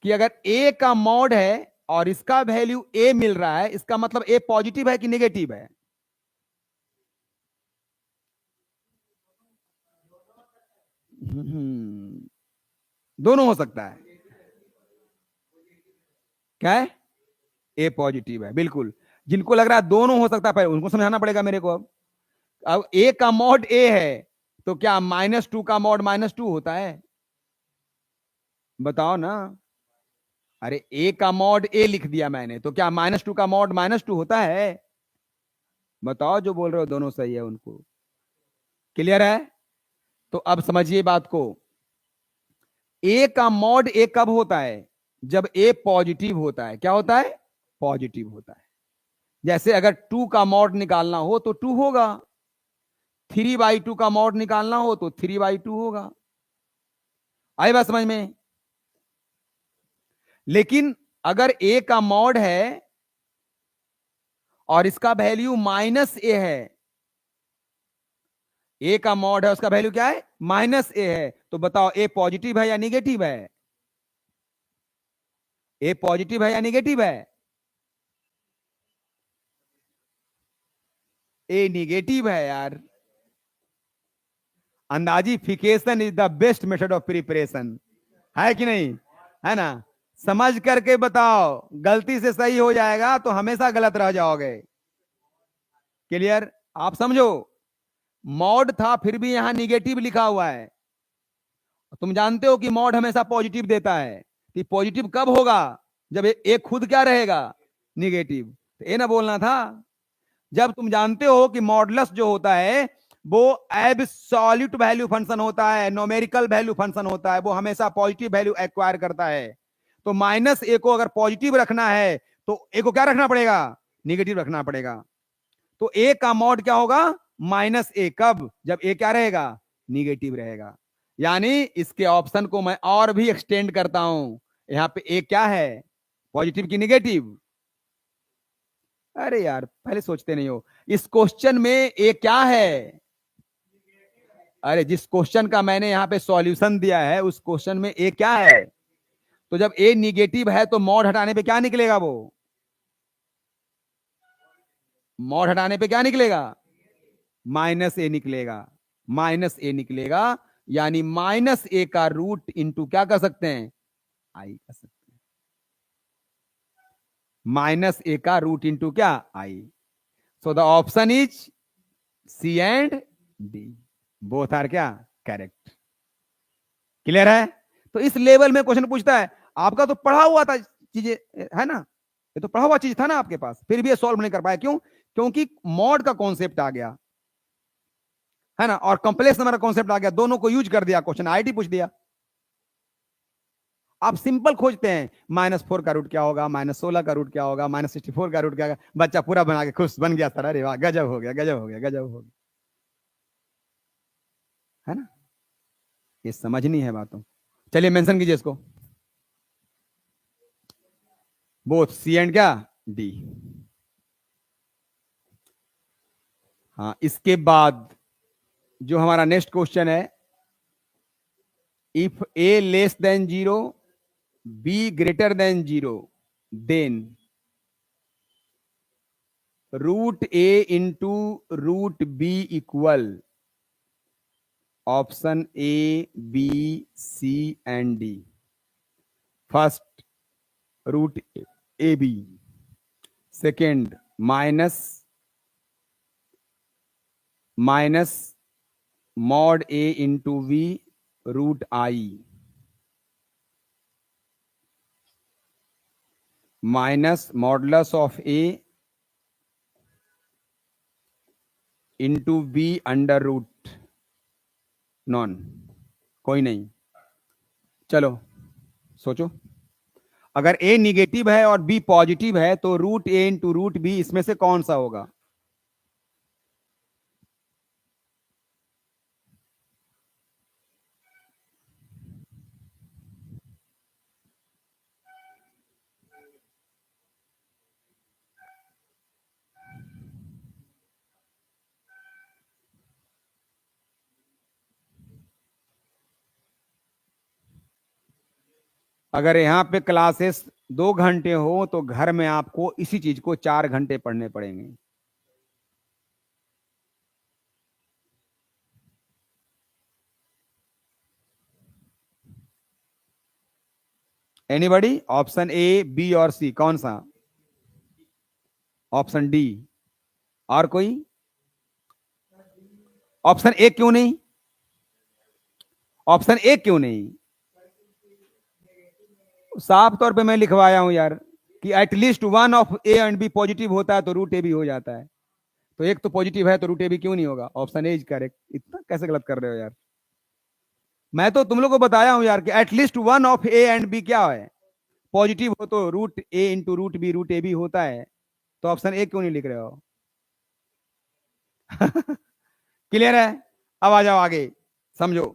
कि अगर ए का मॉड है और इसका वैल्यू ए मिल रहा है, इसका मतलब ए पॉजिटिव है कि नेगेटिव है? दोनों हो सकता है। क्या है? ए पॉजिटिव है, बिल्कुल। जिनको लग रहा है दोनों हो सकता है, पहले उनको समझाना पड़ेगा मेरे को। अब ए का मॉड ए है, तो क्या -2 का मॉड -2 होता है? बताओ ना। अरे ए का मॉड ए लिख दिया मैंने, तो क्या -2 का मॉड -2 होता है? बताओ, जो बोल रहे हो दोनों सही है उनको। क्लियर है? तो अब समझिए बात को। ए का मॉड ए कब होता है? जब ए पॉजिटिव होता है। क्या होता है? पॉजिटिव होता है। जैसे अगर 2 का मॉड निकालना हो तो 2 होगा, 3/2 का मॉड निकालना हो तो 3/2 होगा। आई बात समझ में? लेकिन अगर ए का मॉड है और इसका वैल्यू -a है, ए का मॉड है, उसका वैल्यू क्या है? -a है, तो बताओ ए पॉजिटिव है या निगेटिव है? ए पॉजिटिव है या निगेटिव है? ए निगेटिव है यार। अंदाजीफिकेशन is the best method of preparation, है कि नहीं? है ना? समझ करके बताओ, गलती से सही हो जाएगा तो हमेशा गलत रह जाओगे। क्लियर? आप समझो, मॉड था फिर भी यहां निगेटिव लिखा हुआ है। तुम जानते हो कि मॉड हमेशा पॉजिटिव देता है, कि पॉजिटिव कब होगा? जब ए खुद क्या रहेगा? निगेटिव। तो ये ना बोलना था। जब तुम जानते हो कि मॉडुलस जो होता है वो एब्सोल्यूट वैल्यू फंक्शन होता है, न्यूमेरिकल वैल्यू फंक्शन होता है, वो हमेशा पॉजिटिव वैल्यू एक्वायर करता है। तो -a को अगर पॉजिटिव रखना है तो a को क्या रखना पड़ेगा? निगेटिव रखना पड़ेगा। तो a का मॉड क्या होगा? -a। कब? जब a क्या रहेगा? निगेटिव रहेगा। यानी इसके ऑप्शन को मैं और भी एक्सटेंड करता हूं। यहां पे a क्या है? पॉजिटिव की निगेटिव? अरे यार, पहले सोचते नहीं हो। इस क्वेश्चन में ए क्या है? अरे जिस क्वेश्चन का मैंने यहाँ पे सॉल्यूशन दिया है उस क्वेश्चन में ए क्या है? तो जब ए निगेटिव है तो मॉड हटाने पे क्या निकलेगा? वो मॉड हटाने पे क्या निकलेगा? -a निकलेगा। -a निकलेगा, यानी -a का रूट इंटू क्या कर सकते हैं? आई कर सकते हैं। -a का रूट इंटू क्या? I. So the option is C and D, both are क्या? करेक्ट। क्लियर है? तो इस लेवल में क्वेश्चन पूछता है। आपका तो पढ़ा हुआ था चीजें, है ना? ये तो पढ़ा हुआ चीज था ना आपके पास, फिर भी ये सॉल्व नहीं कर पाया। क्यों? क्योंकि मॉड का कॉन्सेप्ट आ गया, है ना, और कॉम्प्लेक्स नंबर का कॉन्सेप्ट आ गया, दोनों को यूज कर दिया, क्वेश्चन आईटी पूछ दिया। आप सिंपल खोजते हैं, -4 का रूट क्या होगा, -16 का रूट क्या होगा, -64 का रूट क्या होगा, बच्चा पूरा बना के खुश बन गया सर, अरे वाह, गजब हो गया, गजब हो गया, गजब हो गया। है ना? ये समझनी है बातों। चलिए मेंशन कीजिए इसको, बोथ सी एंड क्या? डी। हाँ, इसके बाद जो हमारा नेक्स्ट क्वेश्चन है, if a less than 0, b greater than 0, then √a into √b equal option A, B, C and D. First √ab, second minus mod a into v √i, minus modulus of a into b under root none. कोई नहीं, चलो सोचो। अगर a negative है और b positive है तो √a into √b इसमें से कौन सा होगा? अगर यहाँ पे क्लासेस 2 घंटे हो तो घर में आपको इसी चीज को 4 घंटे पढ़ने पड़ेंगे। एनीबडी? ऑप्शन ए, बी और सी, कौन सा? Option D. और कोई? ऑप्शन ए क्यों नहीं? ऑप्शन ए क्यों नहीं? साफ तौर पे मैं लिखवाया हूं यार कि at least one of a and b positive होता है तो रूट ए भी हो जाता है। तो एक तो पॉजिटिव है तो रूट ए भी क्यों नहीं होगा? Option A is correct. इतना कैसे गलत कर रहे हो यार? मैं तो तुम लोग को बताया हूं यार कि at least one of a and b क्या है, पॉजिटिव हो तो root a into root a b होता है। तो ऑप्शन ए क्यों नहीं लिख रहे हो? क्लियर है? अब आ जाओ आगे, समझो।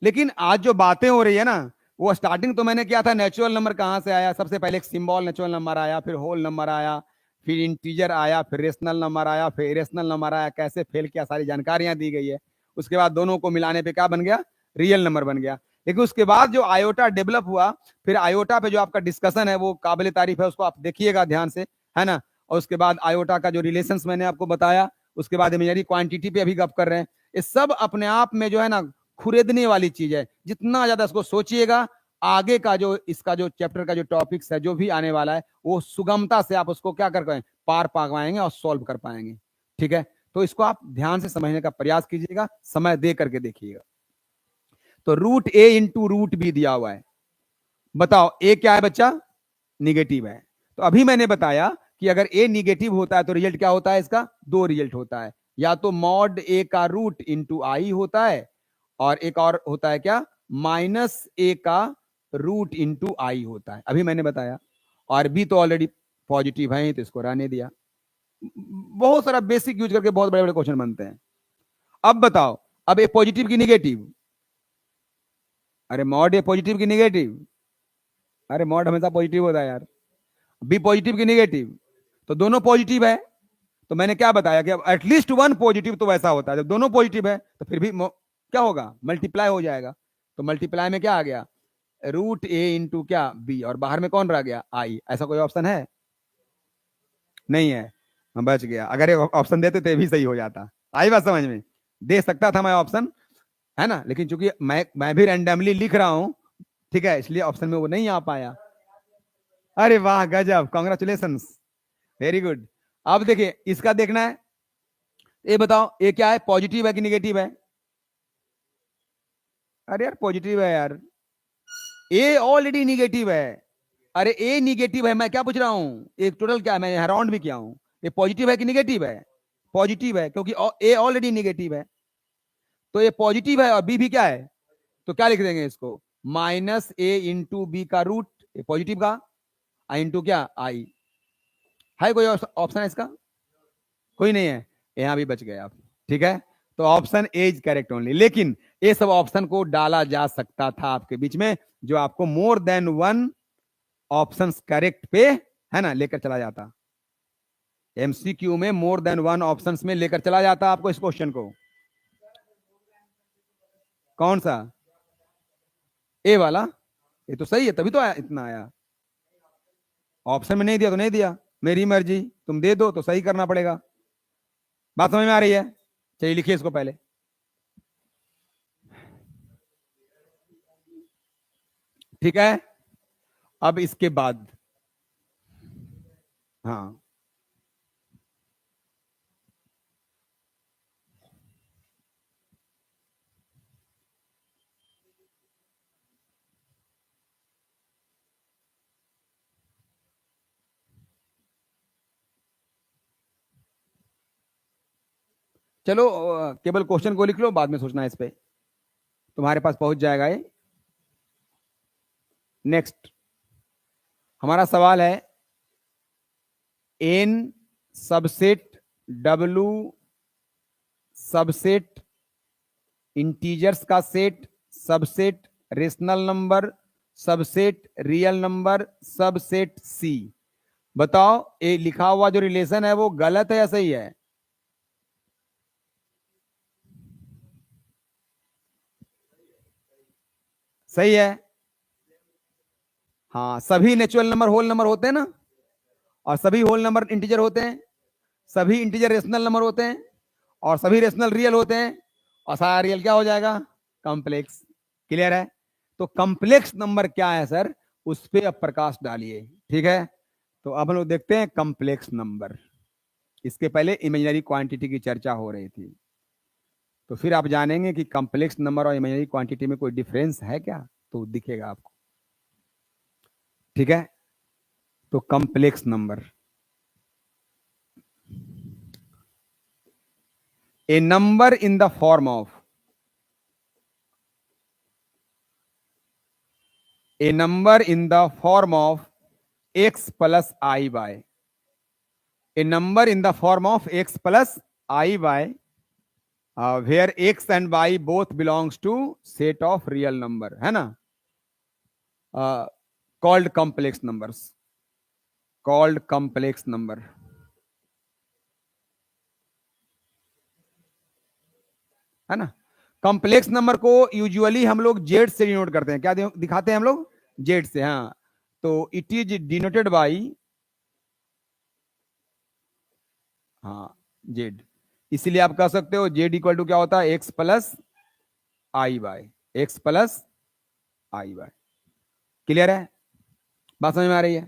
लेकिन आज जो बातें हो रही है ना, वो स्टार्टिंग तो मैंने किया था नेचुरल नंबर कहां से आया, सबसे पहले एक सिंबल नेचुरल नंबर आया, फिर होल नंबर आया, फिर इंटीजर आया, फिर रेशनल नंबर आया, फिर इरेशनल नंबर आया, कैसे फेल किया सारी जानकारियां दी गई है। उसके बाद दोनों को मिलाने पे क्या बन गया? रियल नंबर बन गया। लेकिन उसके बाद जो आयोटा डेवलप हुआ, फिर आयोटा पे जो आपका डिस्कशन है वो काबिल तारीफ है, उसको आप देखिएगा ध्यान से, है ना। और उसके बाद आयोटा का जो रिलेशंस मैंने आपको बताया, उसके बाद इमेजनरी क्वांटिटी पे अभी गप कर रहे हैं। ये सब अपने आप में जो है ना खुरेदने वाली चीज है। जितना ज्यादा इसको सोचिएगा, आगे का जो इसका जो चैप्टर का जो टॉपिक्स है जो भी आने वाला है, वो सुगमता से आप उसको क्या कर पाएंगे, पार पा पाएंगे और सॉल्व कर पाएंगे। ठीक है, तो इसको आप ध्यान से समझने का प्रयास कीजिएगा, समय दे करके देखिएगा। तो root a into root B दिया हुआ है। बताओ ए क्या है बच्चा? निगेटिव है। तो अभी मैंने बताया कि अगर ए निगेटिव होता है तो रिजल्ट क्या होता है इसका? दो रिजल्ट होता है, या तो मॉड ए का रूट इंटू आई होता है, और एक और होता है क्या, माइनस ए का रूट इंटू आई होता है। अभी मैंने बताया। और बी तो ऑलरेडी पॉजिटिव है तो इसको रहने दिया। बहुत सारा बेसिक यूज करके बहुत बड़े बड़े क्वेश्चन बनते हैं। अब बताओ, अब ए पॉजिटिव की निगेटिव? अरे मॉड ए पॉजिटिव की निगेटिव? अरे मॉड हमेशा पॉजिटिव होता है यार। बी पॉजिटिव की निगेटिव? तो दोनों पॉजिटिव है। तो मैंने क्या बताया कि अब एटलीस्ट वन पॉजिटिव तो वैसा होता है, जब दोनों पॉजिटिव है तो फिर भी क्या होगा, मल्टीप्लाई हो जाएगा। तो मल्टीप्लाई में क्या आ गया, रूट ए इंटू क्या, बी, और बाहर में कौन रह गया, आई। ऐसा कोई ऑप्शन है? नहीं है। हम बच गया। अगर ऑप्शन देते तो भी सही हो जाता। आई बात समझ में? दे सकता था मैं ऑप्शन, है ना, लेकिन चूंकि मैं भी रैंडमली लिख रहा हूं, ठीक है, इसलिए ऑप्शन में वो नहीं आ पाया। अरे वाह, गजब, कॉन्ग्रेचुलेशन, वेरी गुड। अब देखिए इसका देखना है। ये बताओ ये क्या है, पॉजिटिव है कि निगेटिव है? अरे यार पॉजिटिव है यार। ए ऑलरेडी निगेटिव है। अरे ए निगेटिव है, मैं क्या पूछ रहा हूं, एक टोटल क्या है, मैं यहां राउंड भी किया हूं। ये पॉजिटिव है कि निगेटिव है? पॉजिटिव है, क्योंकि ए ऑलरेडी निगेटिव है। तो ये पॉजिटिव है और बी भी क्या है, तो क्या लिख देंगे इसको, माइनस ए इंटू बी का रूट, ये पॉजिटिव का, आई इंटू क्या, आई। है कोई ऑप्शन है इसका? कोई नहीं है। यहां भी बच गए आप। ठीक है, तो option A is correct only. लेकिन ये सब ऑप्शन को डाला जा सकता था आपके बीच में, जो आपको more than one option correct पे, है ना, लेकर चला जाता। एमसीक्यू में मोर देन वन ऑप्शंस में लेकर चला जाता आपको इस क्वेश्चन को। कौन सा? ए वाला? ये तो सही है, तभी तो आया, इतना आया। ऑप्शन में नहीं दिया तो नहीं दिया, मेरी मर्जी, तुम दे दो तो सही करना पड़ेगा। बात समझ में आ रही है? चलिए लिखिए इसको पहले। ठीक है, अब इसके बाद, हाँ, चलो केवल क्वेश्चन को लिख लो, बाद में सोचना है इस पे, तुम्हारे पास पहुंच जाएगा ये। नेक्स्ट हमारा सवाल है, N subset W subset integers का set, subset rational number, subset real number, subset C. बताओ ये लिखा हुआ जो रिलेशन है वो गलत है या सही है? सही है। हाँ, सभी नेचुरल नंबर होल नंबर होते हैं ना, और सभी होल नंबर इंटीजर होते हैं, सभी इंटीजर रेशनल नंबर होते हैं, और सभी रेशनल रियल होते हैं, और सारा रियल क्या हो जाएगा, कॉम्प्लेक्स। क्लियर है? तो कॉम्प्लेक्स नंबर क्या है सर, उस पर अब प्रकाश डालिए। ठीक है, तो अब हम लोग देखते हैं कॉम्प्लेक्स नंबर। इसके पहले इमेजिनरी क्वांटिटी की चर्चा हो रही थी, तो फिर आप जानेंगे कि कॉम्प्लेक्स नंबर और इमेजिनरी क्वांटिटी में कोई डिफरेंस है क्या, तो दिखेगा आपको। ठीक है, तो complex number, A number in the form of a number in the form of x plus I by a number in the form of x plus I by where x and y both belongs to set of real number, है ना, called complex numbers, called complex number, है ना। Complex number को usually हम लोग Z से denote करते हैं। क्या दिखाते हैं हम लोग? जेड से। हाँ, तो इट इज डिनोटेड बाई, हाँ, जेड। इसीलिए आप कह सकते हो जेड इक्वल टू क्या होता है, एक्स प्लस आई बाय, एक्स प्लस आई बाय। क्लियर है? बात समझ में आ रही है?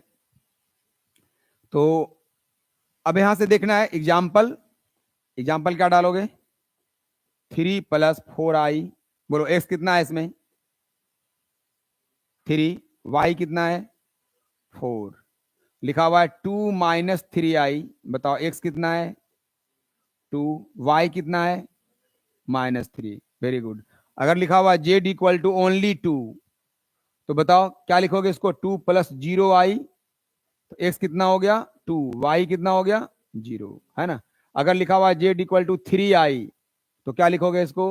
तो अब यहां से देखना है एग्जाम्पल। एग्जाम्पल क्या डालोगे? 3 + 4i, बोलो एक्स कितना है इसमें? 3, वाई कितना है? 4। लिखा हुआ है 2 - 3i, बताओ एक्स कितना है? 2, वाई कितना है? -3। Very good. अगर लिखा हुआ जेड इक्वल टू ओनली 2, तो बताओ क्या लिखोगे इसको? 2 + 0i, तो एक्स कितना हो गया? 2, वाई कितना हो गया? 0, है ना। अगर लिखा हुआ जेड इक्वल टू 3i, तो क्या लिखोगे इसको?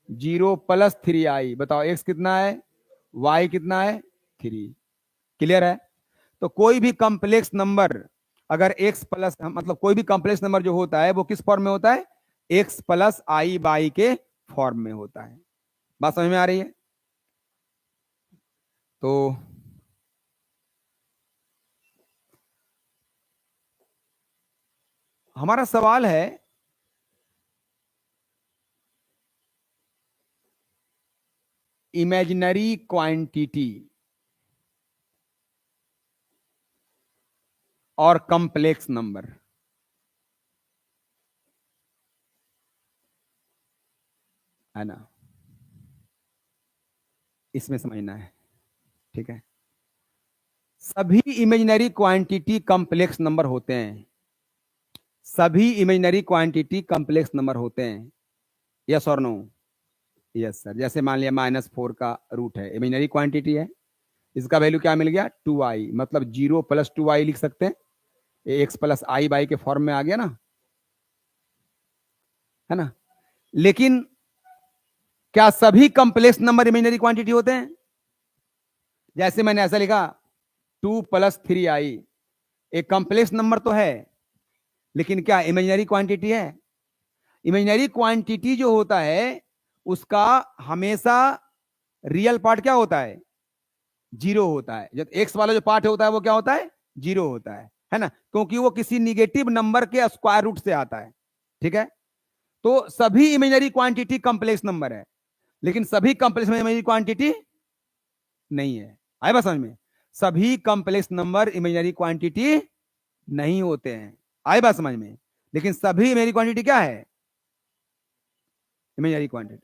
0 + 3i, बताओ एक्स कितना है? वाई कितना है? 3। क्लियर है? तो कोई भी कॉम्प्लेक्स नंबर अगर एक्स प्लस, मतलब कोई भी कॉम्प्लेक्स नंबर जो होता है वो किस फॉर्म में होता है? एक्स प्लस आई बाई के फॉर्म में होता है। बात समझ में आ रही है? तो हमारा सवाल है, इमेजिनरी क्वांटिटी और कॉम्प्लेक्स नंबर, है ना, इसमें समझना है। ठीक है, सभी इमेजिनरी क्वांटिटी कॉम्प्लेक्स नंबर होते हैं। सभी इमेजिनरी क्वांटिटी कॉम्प्लेक्स नंबर होते हैं। यस और नो? Yes sir. जैसे मान लिया -4 का रूट है, इमेजिनरी क्वांटिटी है, इसका वैल्यू क्या मिल गया? 2i, मतलब 0 + 2i लिख सकते हैं, एक्स प्लस आई बाई के फॉर्म में आ गया ना, है ना। लेकिन क्या सभी कॉम्प्लेक्स नंबर इमेजिनरी क्वांटिटी होते हैं? जैसे मैंने ऐसा लिखा 2 + 3i, एक कॉम्प्लेक्स नंबर तो है, लेकिन क्या इमेजिनरी क्वांटिटी है? इमेजिनरी क्वांटिटी जो होता है उसका हमेशा रियल पार्ट क्या होता है? 0 होता है। जब एक्स वाला जो पार्ट होता है वो क्या होता है? 0 होता है ना, क्योंकि वो किसी निगेटिव नंबर के स्क्वायर रूट से आता है। ठीक है, तो सभी इमेजिनरी क्वांटिटी कॉम्प्लेक्स नंबर है, लेकिन सभी कॉम्प्लेक्स इमेजिनरी क्वांटिटी नहीं है। आए बात समझ में? सभी कॉम्प्लेक्स नंबर इमेजिनरी क्वांटिटी नहीं होते हैं। आए बात समझ में? लेकिन सभी इमेजिनरी क्वांटिटी क्या है? इमेजिनरी क्वांटिटी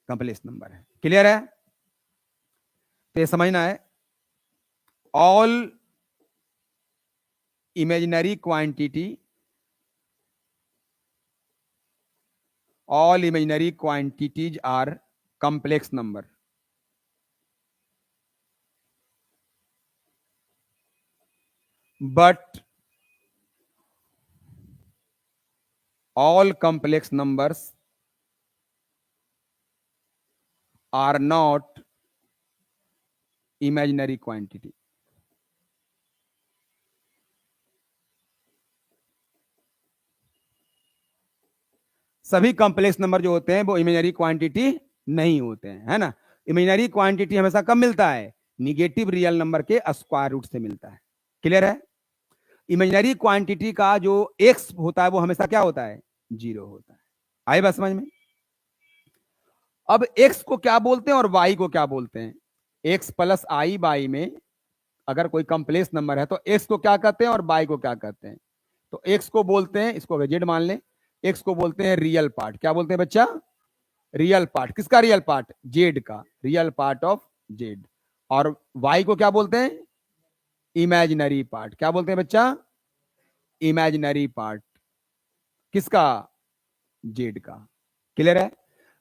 कॉम्प्लेक्स नंबर है। क्लियर है? तो ये समझना है, all imaginary quantity, all imaginary quantities are complex number, but all complex numbers are not imaginary quantity. सभी कॉम्प्लेक्स नंबर जो होते हैं वो इमेजिनरी क्वांटिटी नहीं होते हैं, है ना। इमेजिनरी क्वांटिटी हमेशा कब मिलता है? निगेटिव रियल नंबर के स्क्वायर रूट से मिलता है। क्लियर है? इमेजिनरी क्वांटिटी का जो एक्स होता है वो हमेशा क्या होता है? 0 होता है। आए बात समझ में? अब एक्स को क्या बोलते हैं और वाई को क्या बोलते हैं? एक्स प्लस आई बाई में अगर कोई कॉम्प्लेक्स नंबर है तो एक्स को क्या कहते हैं और वाई को क्या कहते हैं? तो एक्स को बोलते हैं, इसको जेड मान लें, एक्स को बोलते हैं रियल पार्ट। क्या बोलते हैं बच्चा? Real part. किसका रियल पार्ट? जेड का, रियल पार्ट ऑफ जेड। और वाई को क्या बोलते हैं? Imaginary part. क्या बोलते हैं बच्चा? Imaginary part. किसका? जेड का। क्लियर है?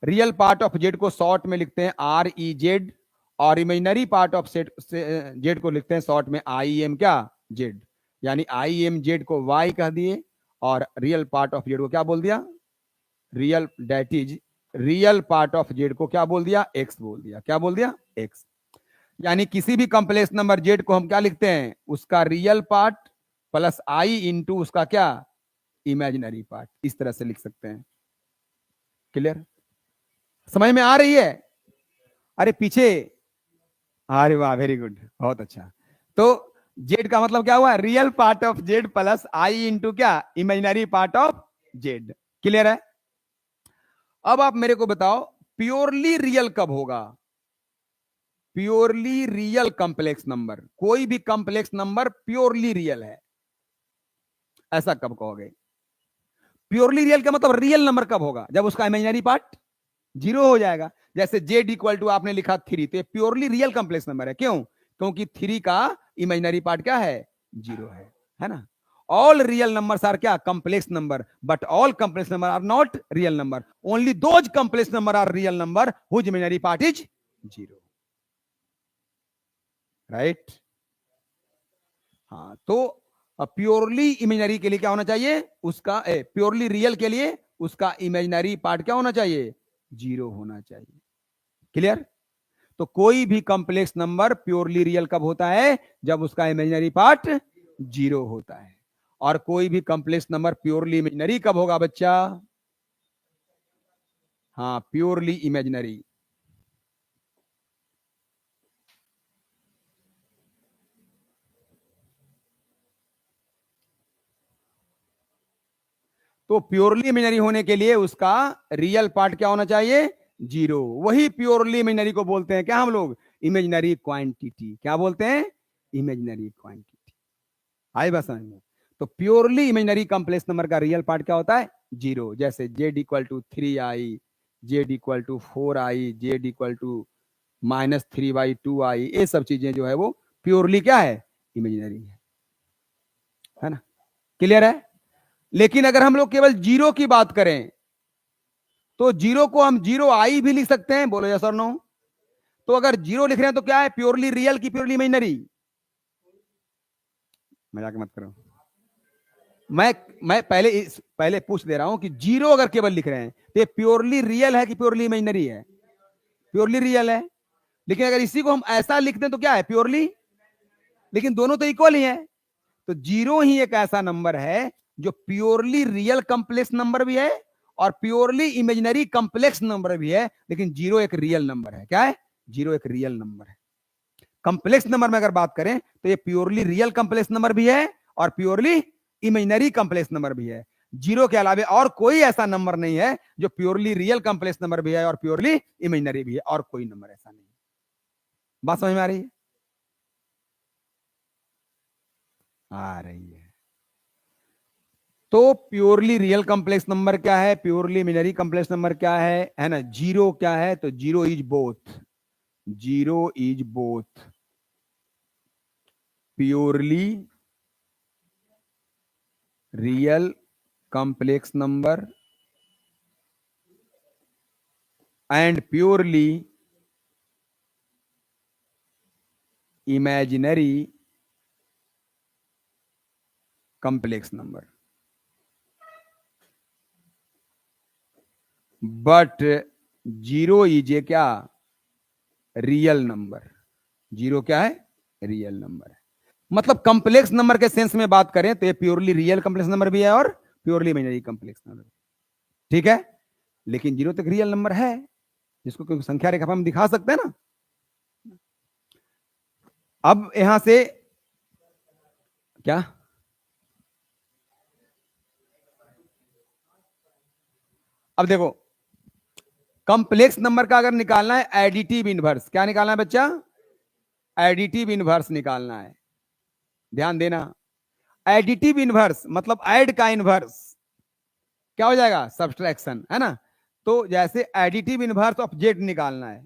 रियल पार्ट ऑफ जेड को शॉर्ट में लिखते हैं आर ई जेड, और इमेजिनरी पार्ट ऑफ जेड को लिखते हैं शॉर्ट में आई एम क्या? जेड। यानी आई एम जेड को वाई कह दिए, और रियल पार्ट ऑफ जेड को क्या बोल दिया? Real, that is real part of z को क्या बोल दिया? एक्स बोल दिया। क्या बोल दिया? एक्स। यानी किसी भी कॉम्प्लेक्स नंबर जेड को हम क्या लिखते हैं? उसका real part plus I into उसका क्या? Imaginary part. इस तरह से लिख सकते हैं। क्लियर? समझ में आ रही है? अरे पीछे, अरे वाह, वेरी गुड, बहुत अच्छा। तो जेड का मतलब क्या हुआ? Real part of Z plus I into क्या? Imaginary part of Z. Clear है? अब आप मेरे को बताओ, प्योरली रियल कब होगा? प्योरली रियल कॉम्प्लेक्स नंबर, कोई भी कॉम्प्लेक्स नंबर प्योरली रियल है, ऐसा कब कहोगे? प्योरली रियल का मतलब रियल नंबर कब होगा? जब उसका इमेजिनरी पार्ट जीरो हो जाएगा। जैसे जेड इक्वल टू आपने लिखा 3, तो ये प्योरली रियल कॉम्प्लेक्स नंबर है। क्यों? क्योंकि 3 का इमेजिनरी पार्ट क्या है? जीरो है ना? ऑल रियल नंबर्स आर क्या? Complex number, but all complex number are not real number. Only those complex number are real number whose imaginary part is zero. Right? हाँ, तो प्योरली इमेजिनरी के लिए क्या होना चाहिए? उसका प्योरली रियल के लिए उसका इमेजिनरी पार्ट क्या होना चाहिए? जीरो होना चाहिए। क्लियर? तो कोई भी कॉम्प्लेक्स नंबर प्योरली रियल कब होता है? जब उसका इमेजिनरी पार्ट जीरो होता है। और कोई भी कॉम्प्लेक्स नंबर प्योरली इमेजिनरी कब होगा बच्चा? हाँ, प्योरली इमेजिनरी। तो प्योरली इमेजिनरी होने के लिए उसका रियल पार्ट क्या होना चाहिए? जीरो। वही प्योरली इमेजिनरी को बोलते हैं क्या हम लोग? Imaginary quantity. क्या बोलते हैं? Imaginary quantity. आई बस समझ में? तो प्योरली इमेजिनरी कॉम्प्लेक्स नंबर का रियल पार्ट क्या होता है? जीरो। जैसे z equal to 3i, z equal to 4i, z equal to -3/2i, ये सब चीजें जो है वो प्योरली क्या है? इमेजिनरी है ना? क्लियर है? लेकिन अगर हम लोग केवल जीरो की बात करें तो जीरो को हम जीरो आई भी लिख सकते हैं। बोलो यस और नो? तो अगर जीरो लिख रहे हैं तो क्या है? प्योरली रियल की प्योरली इमेजिनरी? मजाक मत करो। मैं पहले पूछ दे रहा हूं कि जीरो अगर केवल लिख रहे हैं तो ये प्योरली रियल है कि प्योरली इमेजिनरी है? प्योरली रियल है। लेकिन अगर इसी को हम ऐसा लिख दें तो क्या है? प्योरली। लेकिन दोनों तो इक्वल ही है। तो जीरो ही एक ऐसा नंबर है जो प्योरली रियल कॉम्प्लेक्स नंबर भी है और प्योरली इमेजिनरी कॉम्प्लेक्स नंबर भी है। लेकिन जीरो एक रियल नंबर है। क्या है? जीरो एक रियल नंबर है। कॉम्प्लेक्स नंबर में अगर बात करें तो ये प्योरली रियल कॉम्प्लेक्स नंबर भी है और प्योरली इमेजिनरी कॉम्प्लेक्स नंबर भी है। जीरो के अलावा और कोई ऐसा नंबर नहीं है जो प्योरली रियल कॉम्प्लेक्स नंबर भी है और प्योरली इमेजिनरी भी है। और कोई नंबर ऐसा नहीं। बात समझ में आ रही है? आ रही है। तो प्योरली रियल कॉम्प्लेक्स नंबर क्या है? प्योरली इमेजिनरी कॉम्प्लेक्स नंबर क्या है ना? जीरो क्या है? तो zero is both. Zero is both purely real complex number and purely imaginary complex number, but zero is a क्या? Real number. जीरो क्या है? रियल नंबर है। मतलब कंप्लेक्स नंबर के सेंस में बात करें तो ये प्योरली रियल कंप्लेक्स नंबर भी है और प्योरली इमेजिनरी कंप्लेक्स नंबर। ठीक है? लेकिन जीरो तक रियल नंबर है जिसको कोई संख्या रेखा पर हम दिखा सकते हैं ना। अब यहां से क्या? अब देखो, कंप्लेक्स नंबर का अगर निकालना है एडिटिव इनवर्स, क्या निकालना है बच्चा? एडिटिव इनवर्स निकालना है, ध्यान देना। एडिटिव इनवर्स मतलब ऐड का इनवर्स क्या हो जाएगा, सब्सट्रैक्शन, है ना। तो जैसे एडिटिव इनवर्स ऑफ जेड निकालना है,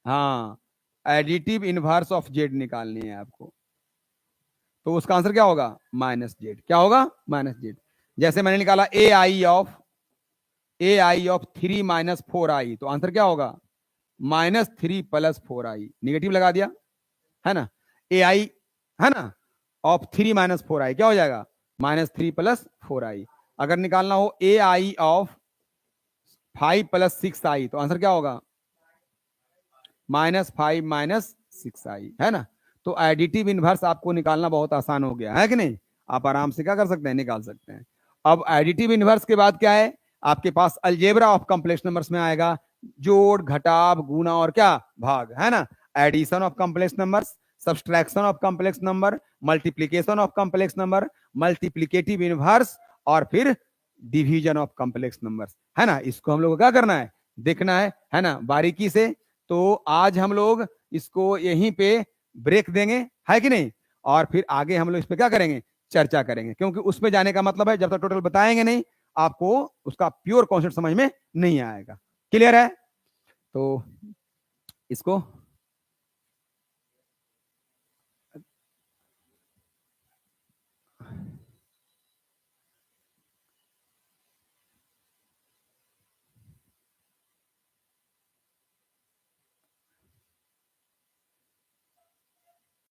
हाँ, एडिटिव इनवर्स ऑफ जेड निकालनी है आपको, तो उसका आंसर क्या होगा, माइनस जेड। क्या होगा, माइनस जेड। जैसे मैंने निकाला ए आई ऑफ 3 माइनस 4 आई, तो आंसर क्या होगा, -3 + 4 आई, निगेटिव लगा दिया, है ना। ए आई, है ना, ऑफ 3 माइनस 4 आई क्या हो जाएगा, -3 + 4 आई। अगर निकालना हो ए आई ऑफ 5 + 6 आई, तो आंसर क्या होगा, -5 - 6 आई, है ना। तो एडिटिव इनवर्स आपको निकालना बहुत आसान हो गया है कि नहीं, आप आराम से क्या कर सकते हैं, निकाल सकते हैं। अब एडिटिव इनवर्स के बाद क्या है, आपके पास अलजेब्रा ऑफ कॉम्प्लेक्स नंबर्स में आएगा जोड़, घटाव, गुना और क्या, भाग, है ना। Addition of complex numbers, subtraction of complex number, multiplication of complex number, multiplicative inverse, और फिर डिवीजन ऑफ कॉम्प्लेक्स नंबर्स, है ना। इसको हम लोग को क्या करना है, देखना है ना, बारीकी से। तो आज हम लोग इसको यहीं पे ब्रेक देंगे, है कि नहीं, और फिर आगे हम लोग इस पे क्या करेंगे, चर्चा करेंगे, क्योंकि उसमें जाने का मतलब है जब तक टोटल बताएंगे नहीं आपको उसका प्योर कॉन्सेप्ट समझ में नहीं आएगा। क्लियर है, तो इसको